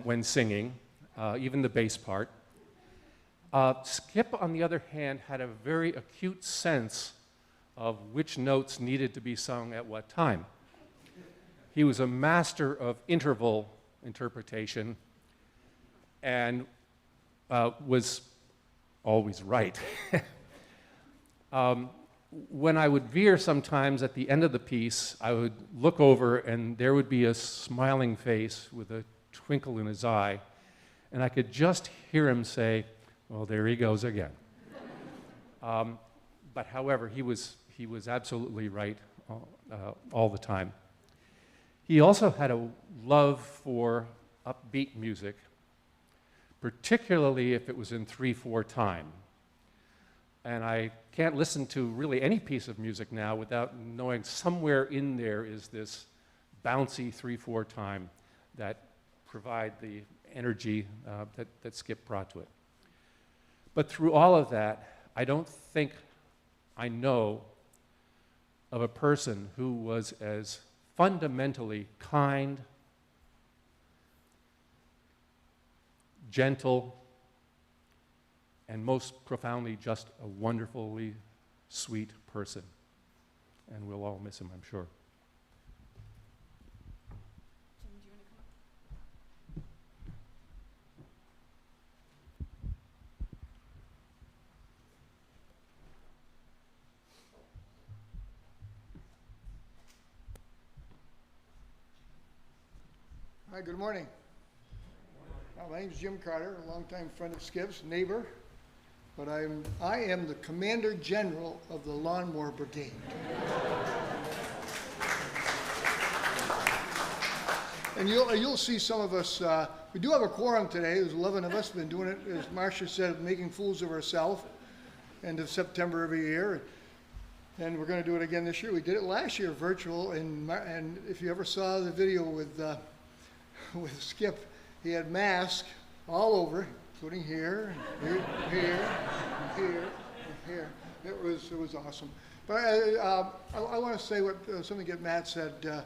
when singing, even the bass part. Skip, on the other hand, had a very acute sense of which notes needed to be sung at what time. He was a master of interval interpretation and was always right. When I would veer sometimes at the end of the piece, I would look over and there would be a smiling face with a twinkle in his eye, and I could just hear him say, well, there he goes again. But however, he was absolutely right all the time. He also had a love for upbeat music, particularly if it was in 3/4 time. And I can't listen to really any piece of music now without knowing somewhere in there is this bouncy 3/4 time that provide the energy that Skip brought to it. But through all of that, I don't think I know of a person who was as fundamentally kind, gentle, and most profoundly just a wonderfully sweet person. And we'll all miss him, I'm sure. Hi, good morning. My name's Jim Carter, a longtime friend of Skip's, neighbor, but I am the Commander General of the Lawnmower Brigade. And you'll see some of us, we do have a quorum today. There's 11 of us, been doing it, as Marcia said, making fools of ourselves, end of September every year. And we're going to do it again this year. We did it last year virtual, and if you ever saw the video with Skip, he had masks all over, including here, and here, and here. It was awesome. But I want to say what something that Matt said,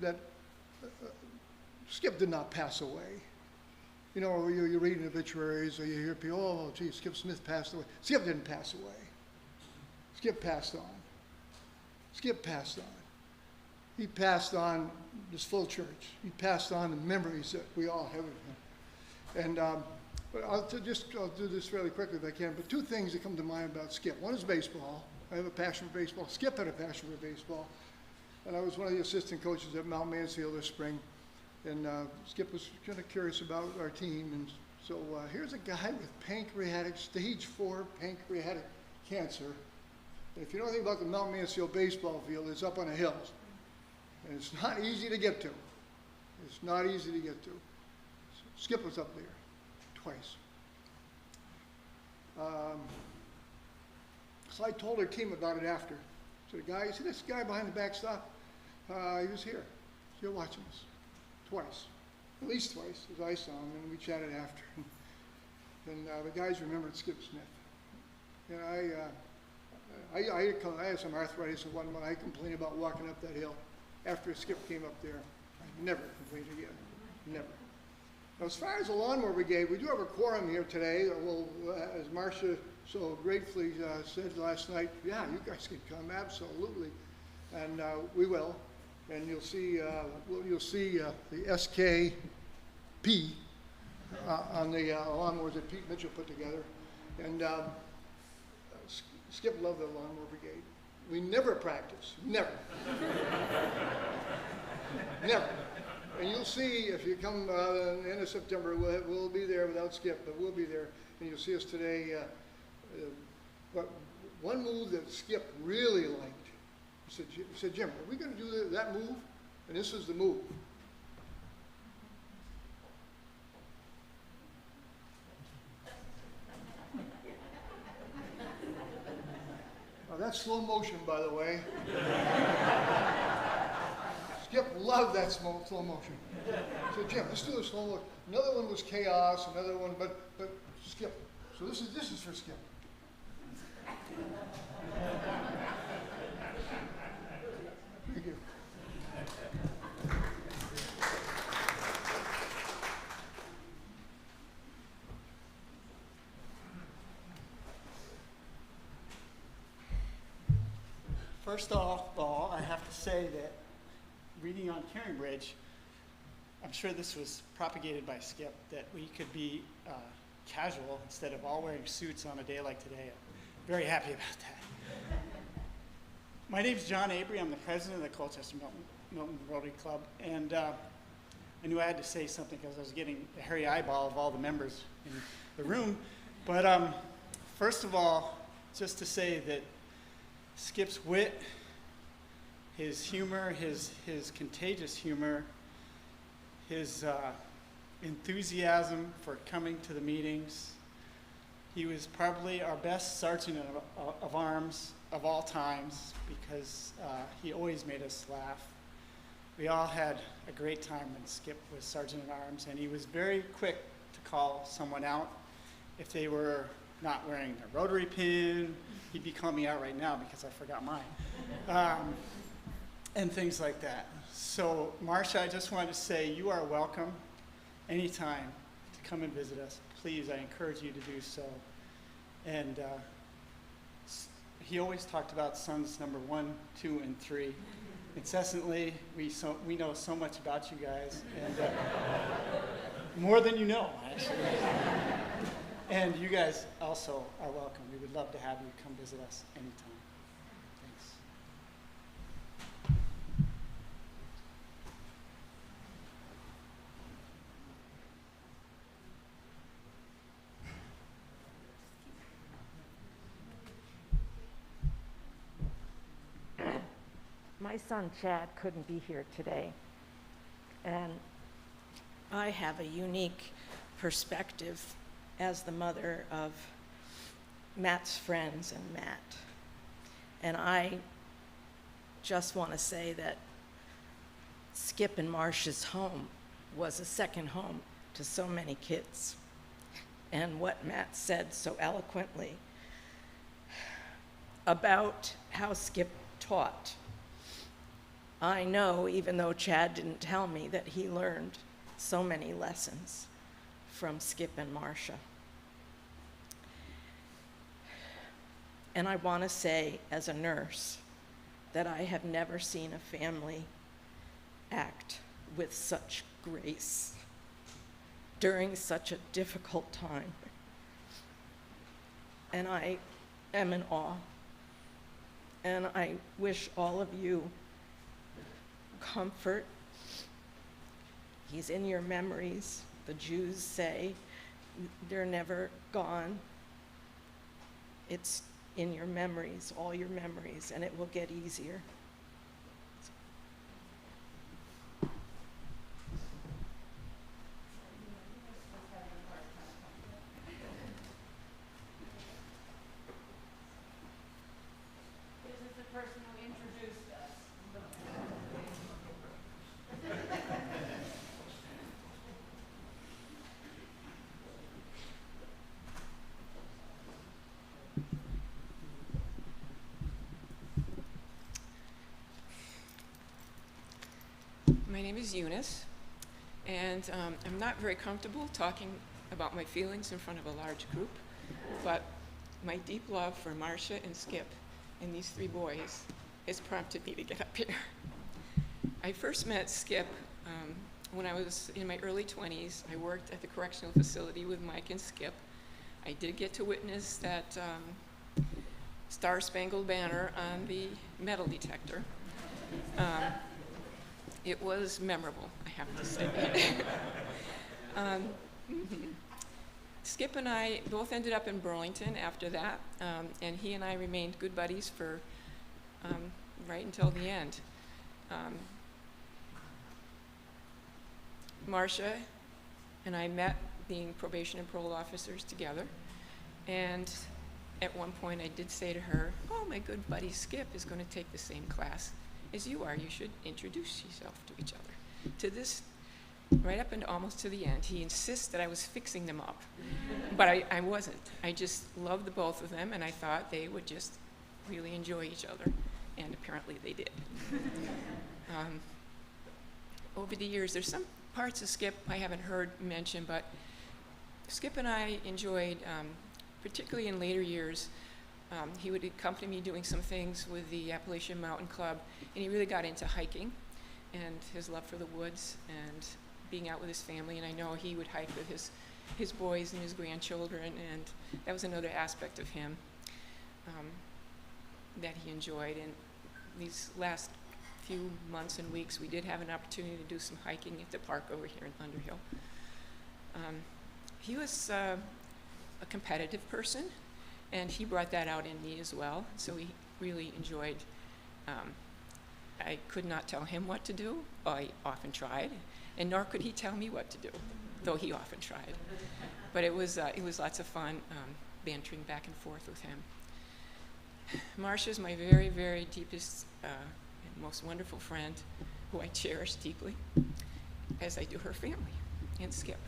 that Skip did not pass away. You know, you read in obituaries or you hear people, oh, gee, Skip Smith passed away. Skip didn't pass away. Skip passed on. Skip passed on. He passed on this full church. He passed on the memories that we all have of him. And but I'll do this fairly quickly if I can. But two things that come to mind about Skip. One is baseball. I have a passion for baseball. Skip had a passion for baseball. And I was one of the assistant coaches at Mount Mansfield this spring. And Skip was kind of curious about our team. And so here's a guy with stage 4 pancreatic cancer. And if you know anything about the Mount Mansfield baseball field, it's up on a hill. And it's not easy to get to. It's not easy to get to. Skip was up there twice. So I told our team about it after. So the see this guy behind the backstop? He was here. He was watching us twice. At least twice, as I saw him, and we chatted after. And the guys remembered Skip Smith. And I had some arthritis at one point. I complained about walking up that hill. After Skip came up there, I never complained again. Never. Now, as far as the Lawnmower Brigade, we do have a quorum here today. Well, as Marcia so gratefully said last night, yeah, you guys can come, absolutely. And we will. And you'll see the SKP on the lawnmowers that Pete Mitchell put together. And Skip loved the Lawnmower Brigade. We never practice, never. Never. And you'll see if you come the end of September, we'll be there without Skip, but we'll be there. And you'll see us today. But one move that Skip really liked, he said, Jim, are we going to do that move? And this is the move. That's slow motion, by the way. Skip loved that slow motion. So Jim, let's do the slow motion. Another one was chaos. Another one, but Skip. So this is for Skip. Thank you. First of all, I have to say that reading on Caringbridge, I'm sure this was propagated by Skip, that we could be casual instead of all wearing suits on a day like today. I'm very happy about that. My name's John Avery. I'm the president of the Colchester Milton Rotary Club. And I knew I had to say something because I was getting a hairy eyeball of all the members in the room. But first of all, just to say that Skip's wit, his humor, his contagious humor, his enthusiasm for coming to the meetings. He was probably our best sergeant of arms of all times because he always made us laugh. We all had a great time when Skip was sergeant at arms, and he was very quick to call someone out if they were not wearing their rotary pin. He'd be calling me out right now because I forgot mine. And things like that. So, Marcia, I just wanted to say you are welcome anytime to come and visit us. Please, I encourage you to do so. And he always talked about sons number 1, 2, and 3. Incessantly, we know so much about you guys, and more than you know, actually. And you guys also are welcome. We would love to have you come visit us anytime. Thanks. My son Chad couldn't be here today, and I have a unique perspective as the mother of Matt's friends and Matt. And I just want to say that Skip and Marcia's home was a second home to so many kids. And what Matt said so eloquently about how Skip taught, I know, even though Chad didn't tell me, that he learned so many lessons from Skip and Marcia. And I want to say, as a nurse, that I have never seen a family act with such grace during such a difficult time. And I am in awe. And I wish all of you comfort. He's in your memories. The Jews say they're never gone. It's in your memories, all your memories, and it will get easier. This is the person who introduced us. My name is Eunice, and I'm not very comfortable talking about my feelings in front of a large group, but my deep love for Marcia and Skip and these 3 boys has prompted me to get up here. I first met Skip when I was in my early 20s. I worked at the correctional facility with Mike and Skip. I did get to witness that Star-Spangled Banner on the metal detector. It was memorable, I have to say. Skip and I both ended up in Burlington after that, and he and I remained good buddies for right until the end. Marcia and I met being probation and parole officers together, and at one point I did say to her, "Oh, my good buddy Skip is going to take the same class as you are. You should introduce yourself to each other." To this, right up and almost to the end, he insists that I was fixing them up, but I wasn't. I just loved the both of them, and I thought they would just really enjoy each other, and apparently they did. Over the years, there's some parts of Skip I haven't heard mentioned, but Skip and I enjoyed, particularly in later years, he would accompany me doing some things with the Appalachian Mountain Club, and he really got into hiking and his love for the woods and being out with his family. And I know he would hike with his boys and his grandchildren, and that was another aspect of him that he enjoyed. And these last few months and weeks, we did have an opportunity to do some hiking at the park over here in Underhill. He was a competitive person, and he brought that out in me as well. So he really enjoyed. I could not tell him what to do. I often tried, and nor could he tell me what to do, though he often tried. But it was lots of fun bantering back and forth with him. Marcia's my very, very deepest and most wonderful friend, who I cherish deeply, as I do her family and Skip.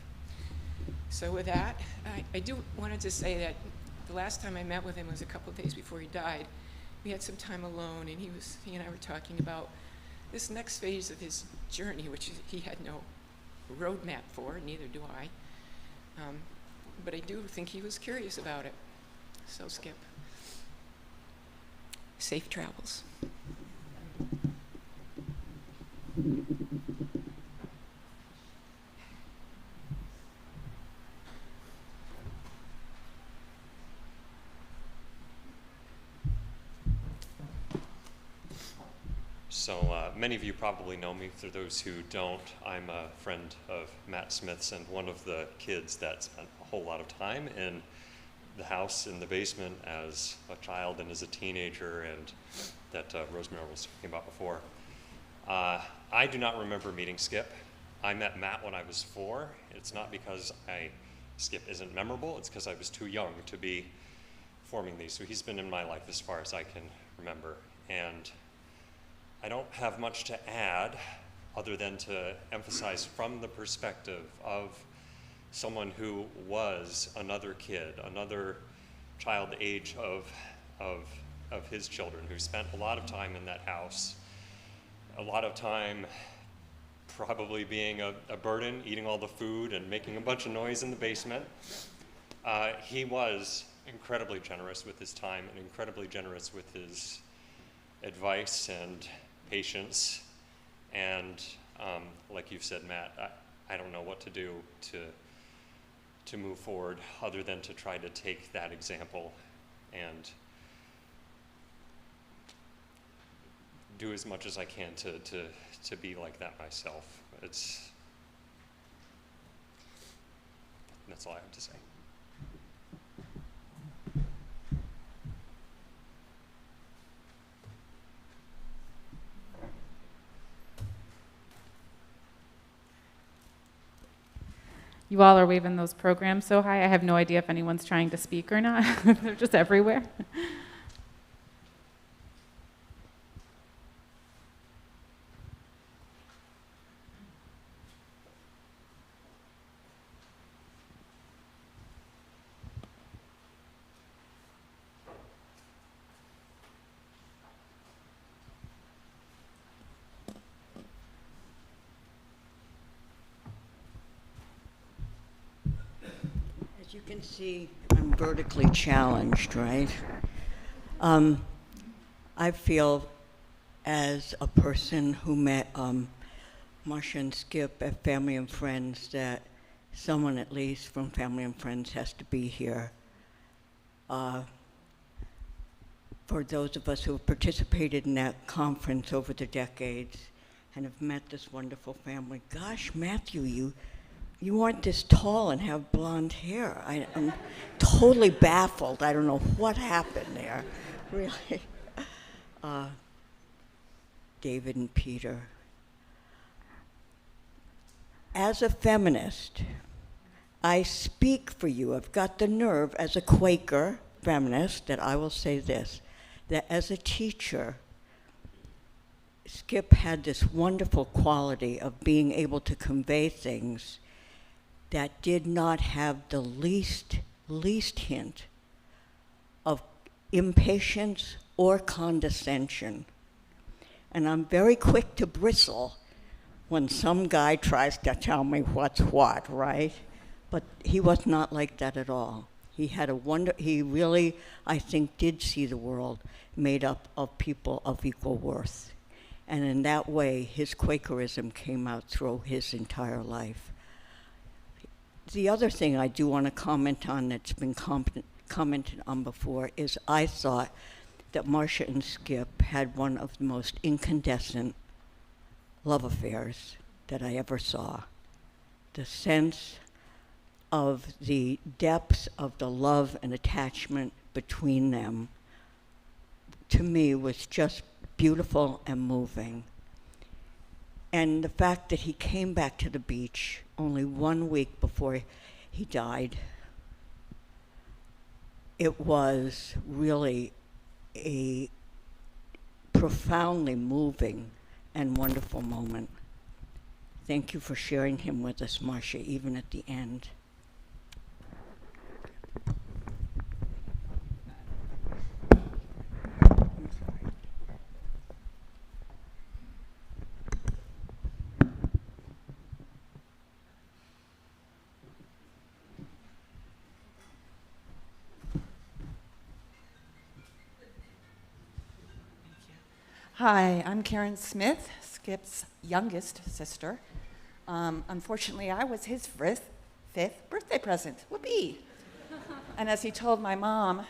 So with that, I do wanted to say that the last time I met with him was a couple of days before he died. We had some time alone, and he and I were talking about this next phase of his journey, which he had no roadmap for, neither do I. But I do think he was curious about it. So Skip, safe travels. So many of you probably know me. For those who don't, I'm a friend of Matt Smith's and one of the kids that spent a whole lot of time in the house in the basement as a child and as a teenager, and that Rosemary was talking about before. I do not remember meeting Skip. I met Matt when I was 4. It's not because Skip isn't memorable, it's because I was too young to be forming these. So he's been in my life as far as I can remember. And I don't have much to add other than to emphasize from the perspective of someone who was another kid, another child the age of his children, who spent a lot of time in that house, a lot of time probably being a burden, eating all the food and making a bunch of noise in the basement. He was incredibly generous with his time and incredibly generous with his advice and patience, and like you've said, Matt, I don't know what to do to move forward other than to try to take that example and do as much as I can to be like that myself. That's all I have to say. You all are waving those programs so high, I have no idea if anyone's trying to speak or not. They're just everywhere. As you can see, I'm vertically challenged, right? I feel as a person who met Marcia and Skip at Family and Friends that someone at least from Family and Friends has to be here. For those of us who have participated in that conference over the decades and have met this wonderful family, gosh, Matthew, you aren't this tall and have blonde hair. I'm totally baffled. I don't know what happened there, really. David and Peter. As a feminist, I speak for you. I've got the nerve as a Quaker feminist that I will say this, that as a teacher, Skip had this wonderful quality of being able to convey things that did not have the least hint of impatience or condescension. And I'm very quick to bristle when some guy tries to tell me what's what, right? But he was not like that at all. He really, I think, did see the world made up of people of equal worth. And in that way, his Quakerism came out through his entire life. The other thing I do want to comment on that's been commented on before is I thought that Marcia and Skip had one of the most incandescent love affairs that I ever saw. The sense of the depths of the love and attachment between them, to me, was just beautiful and moving. And the fact that he came back to the beach only 1 week before he died, it was really a profoundly moving and wonderful moment. Thank you for sharing him with us, Marcia, even at the end. Hi, I'm Karen Smith, Skip's youngest sister. Unfortunately, I was his fifth birthday present. Whoopee! And as he told my mom,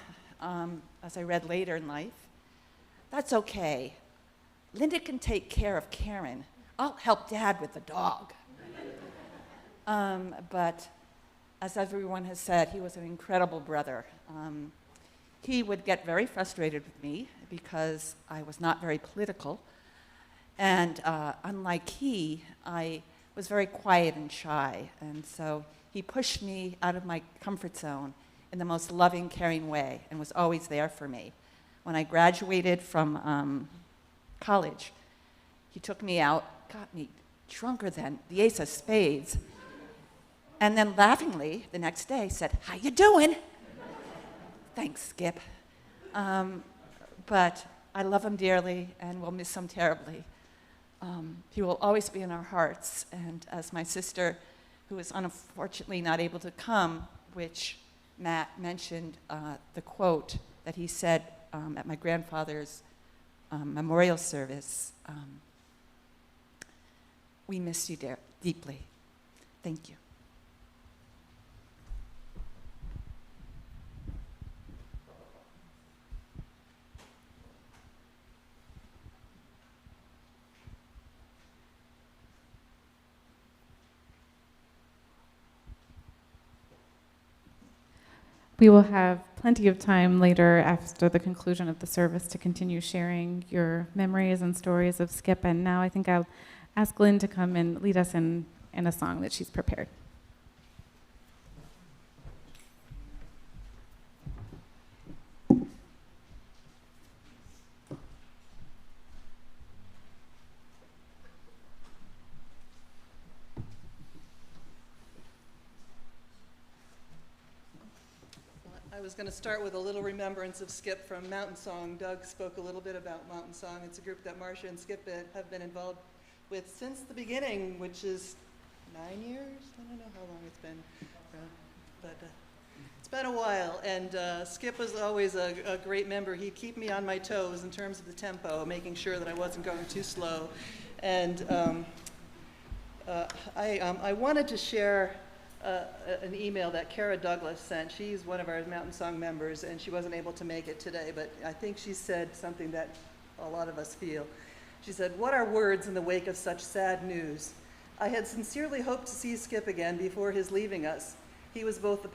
as I read later in life, that's okay. Linda can take care of Karen. I'll help Dad with the dog. But as everyone has said, he was an incredible brother. He would get very frustrated with me because I was not very political. And unlike I was very quiet and shy. And so he pushed me out of my comfort zone in the most loving, caring way and was always there for me. When I graduated from college, he took me out, got me drunker than the ace of spades, and then laughingly the next day said, "How you doing?" Thanks, Skip. But I love him dearly and will miss him terribly. He will always be in our hearts. And as my sister, who is unfortunately not able to come, which Matt mentioned the quote that he said at my grandfather's memorial service, we miss you deeply. Thank you. We will have plenty of time later after the conclusion of the service to continue sharing your memories and stories of Skip. And now I think I'll ask Lynn to come and lead us in a song that she's prepared. I was going to start with a little remembrance of Skip from Mountain Song. Doug spoke a little bit about Mountain Song. It's a group that Marcia and Skip have been involved with since the beginning, which is 9 years? I don't know how long it's been, but it's been a while. And Skip was always a great member. He'd keep me on my toes in terms of the tempo, making sure that I wasn't going too slow. And I wanted to share an email that Kara Douglas sent. She's one of our Mountain Song members, and she wasn't able to make it today, but I think she said something that a lot of us feel. She said, "What are words in the wake of such sad news? I had sincerely hoped to see Skip again before his leaving us. He was both the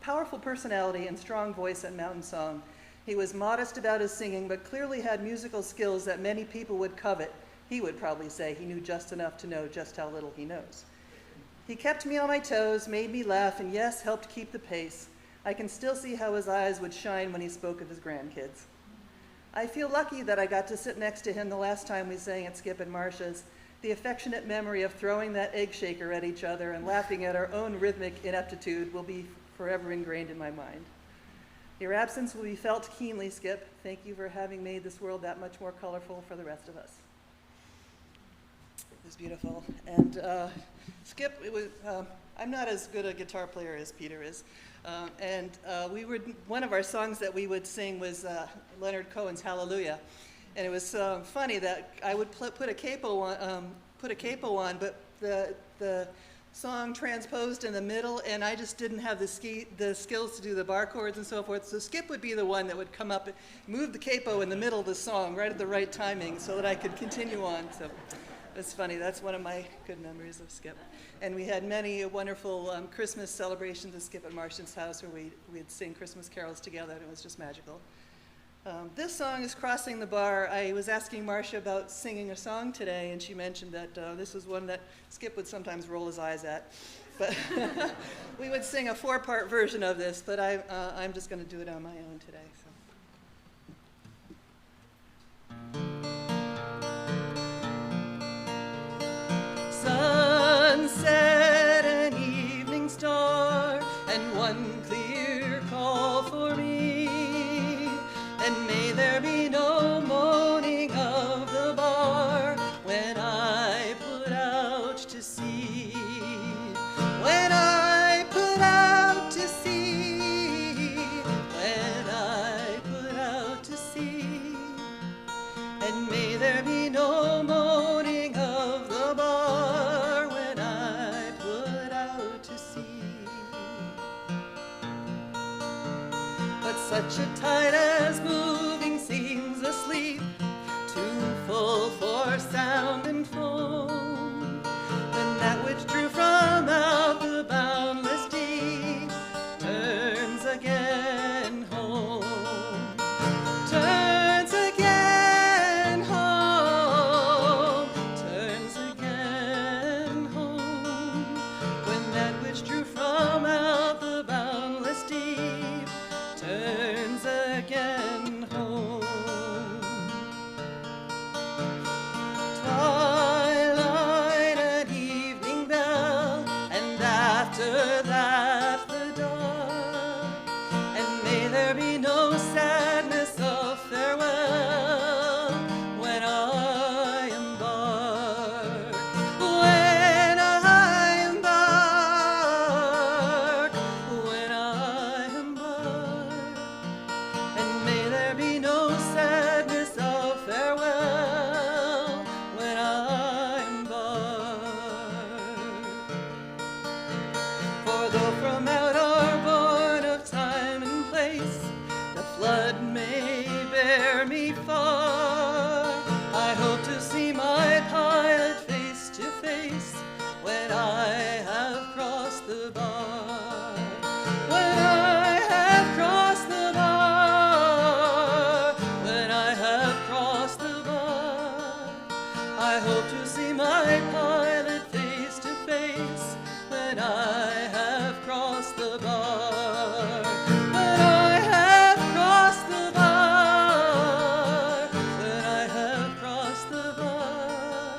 powerful personality and strong voice at Mountain Song. He was modest about his singing, but clearly had musical skills that many people would covet. He would probably say he knew just enough to know just how little he knows. He kept me on my toes, made me laugh, and yes, helped keep the pace. I can still see how his eyes would shine when he spoke of his grandkids. I feel lucky that I got to sit next to him the last time we sang at Skip and Marcia's. The affectionate memory of throwing that egg shaker at each other and laughing at our own rhythmic ineptitude will be forever ingrained in my mind. Your absence will be felt keenly, Skip. Thank you for having made this world that much more colorful for the rest of us." It was beautiful. And Skip, I'm not as good a guitar player as Peter is. One of our songs that we would sing was Leonard Cohen's Hallelujah. And it was funny that I would put a capo on, but the song transposed in the middle, and I just didn't have the skills to do the bar chords and so forth. So Skip would be the one that would come up and move the capo in the middle of the song right at the right timing so that I could continue on. So It's funny, that's one of my good memories of Skip. And we had many wonderful Christmas celebrations at Skip and Martian's house where we'd sing Christmas carols together, and it was just magical. This song is Crossing the Bar. I was asking Marcia about singing a song today, and she mentioned that this was one that Skip would sometimes roll his eyes at. But we would sing a 4-part version of this, but I'm just going to do it on my own today. So. Sunset, an evening star, and one clear call for me. And may there be no moaning of the bar when I put out to sea. When I put out to sea. When I put out to sea. And may there be no moaning of the bar when I put out to sea. But such a tide as moving seems asleep, too full for sound and foam. Then that which drew from out the boundless deep turns again home. Turns again home. Turns again home. When that which drew from out the boundless deep turns again home. Twilight and evening bell, and after that the dark. And may there be no sadness of farewell when I embark. When I embark. When I embark. And may there be no sadness of farewell when I embark. For though from out our bourne of time and place the flood may bear me far, I hope to see my pilot face to face when I have crossed the bar. When I have crossed the bar. When I have crossed the bar. I hope to see my pilot face to face when I have crossed the bar. When I have crossed the bar. When I have crossed the bar.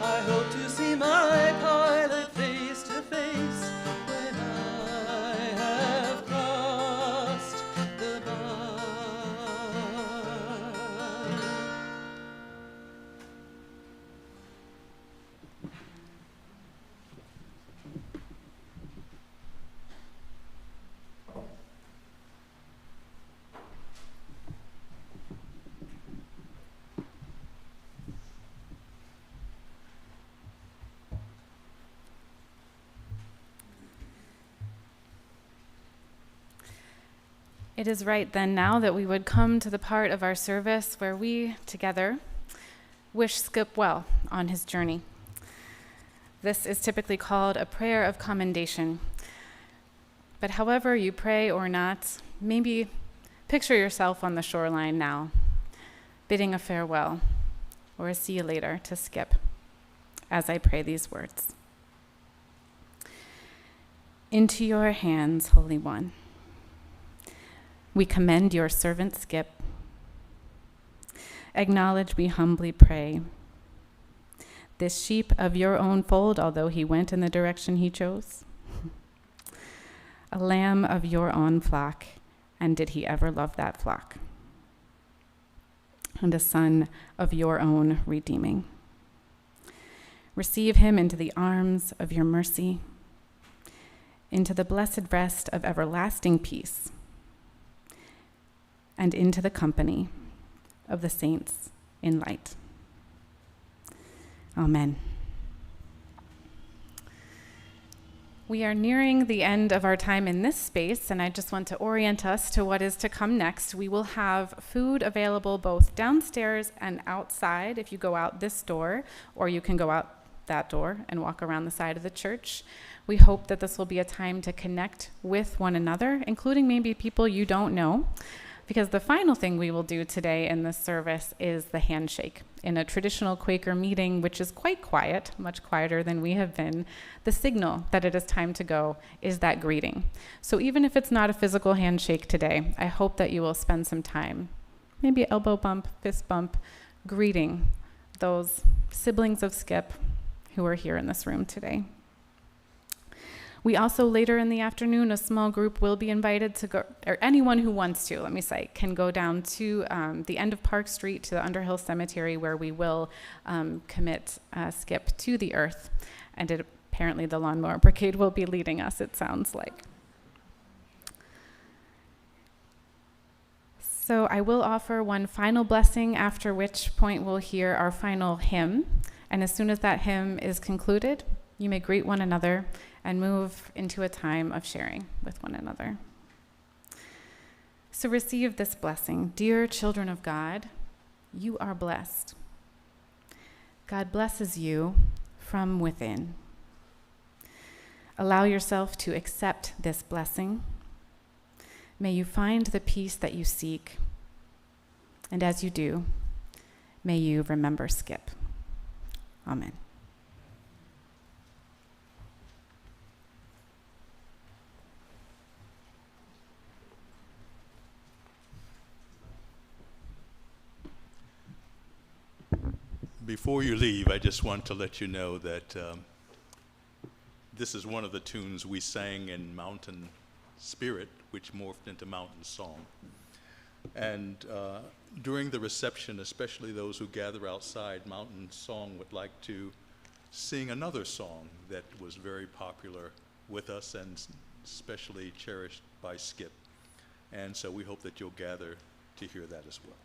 I hope to see my pilot face to face when I have crossed the bar. It is right then now that we would come to the part of our service where we, together, wish Skip well on his journey. This is typically called a prayer of commendation. But however you pray or not, maybe picture yourself on the shoreline now, bidding a farewell or a see you later to Skip as I pray these words. Into your hands, Holy One, we commend your servant Skip. Acknowledge, we humbly pray, this sheep of your own fold, although he went in the direction he chose. A lamb of your own flock, and did he ever love that flock? And a son of your own redeeming. Receive him into the arms of your mercy, into the blessed rest of everlasting peace, and into the company of the saints in light. Amen. We are nearing the end of our time in this space, and I just want to orient us to what is to come next. We will have food available both downstairs and outside if you go out this door, or you can go out that door and walk around the side of the church. We hope that this will be a time to connect with one another, including maybe people you don't know, because the final thing we will do today in this service is the handshake. In a traditional Quaker meeting, which is quite quiet, much quieter than we have been, the signal that it is time to go is that greeting. So even if it's not a physical handshake today, I hope that you will spend some time, maybe elbow bump, fist bump, greeting those siblings of Skip who are here in this room today. We also, later in the afternoon, a small group will be invited to go, or anyone who wants to, let me say, can go down to the end of Park Street to the Underhill Cemetery, where we will commit Skip to the earth. And apparently the Lawnmower Brigade will be leading us, it sounds like. So I will offer one final blessing, after which point we'll hear our final hymn. And as soon as that hymn is concluded, you may greet one another and move into a time of sharing with one another. So receive this blessing. Dear children of God, you are blessed. God blesses you from within. Allow yourself to accept this blessing. May you find the peace that you seek. And as you do, may you remember Skip. Amen. Before you leave, I just want to let you know that this is one of the tunes we sang in Mountain Spirit, which morphed into Mountain Song. And during the reception, especially those who gather outside, Mountain Song would like to sing another song that was very popular with us and especially cherished by Skip. And so we hope that you'll gather to hear that as well.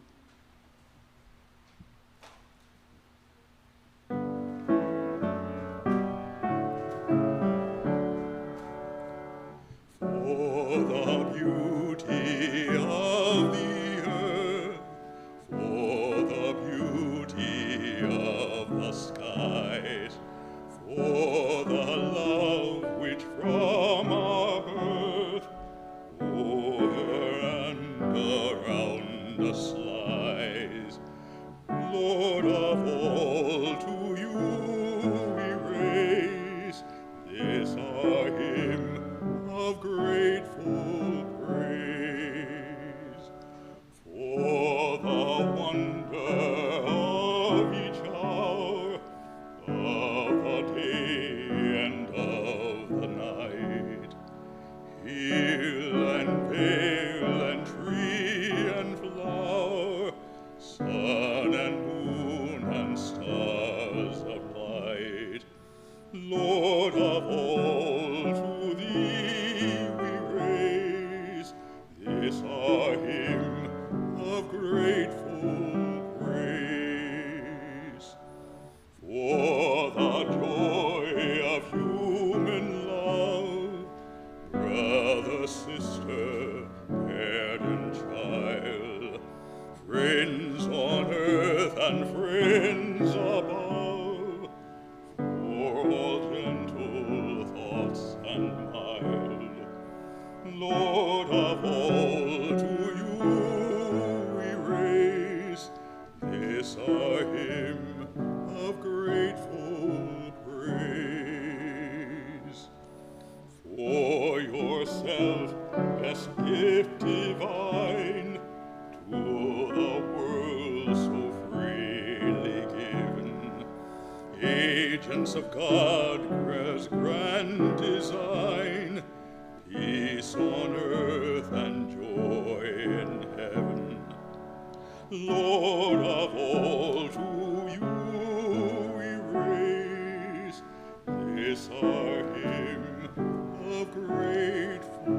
Of God, as grand design, peace on earth and joy in heaven. Lord of all, to you we raise this our hymn of grateful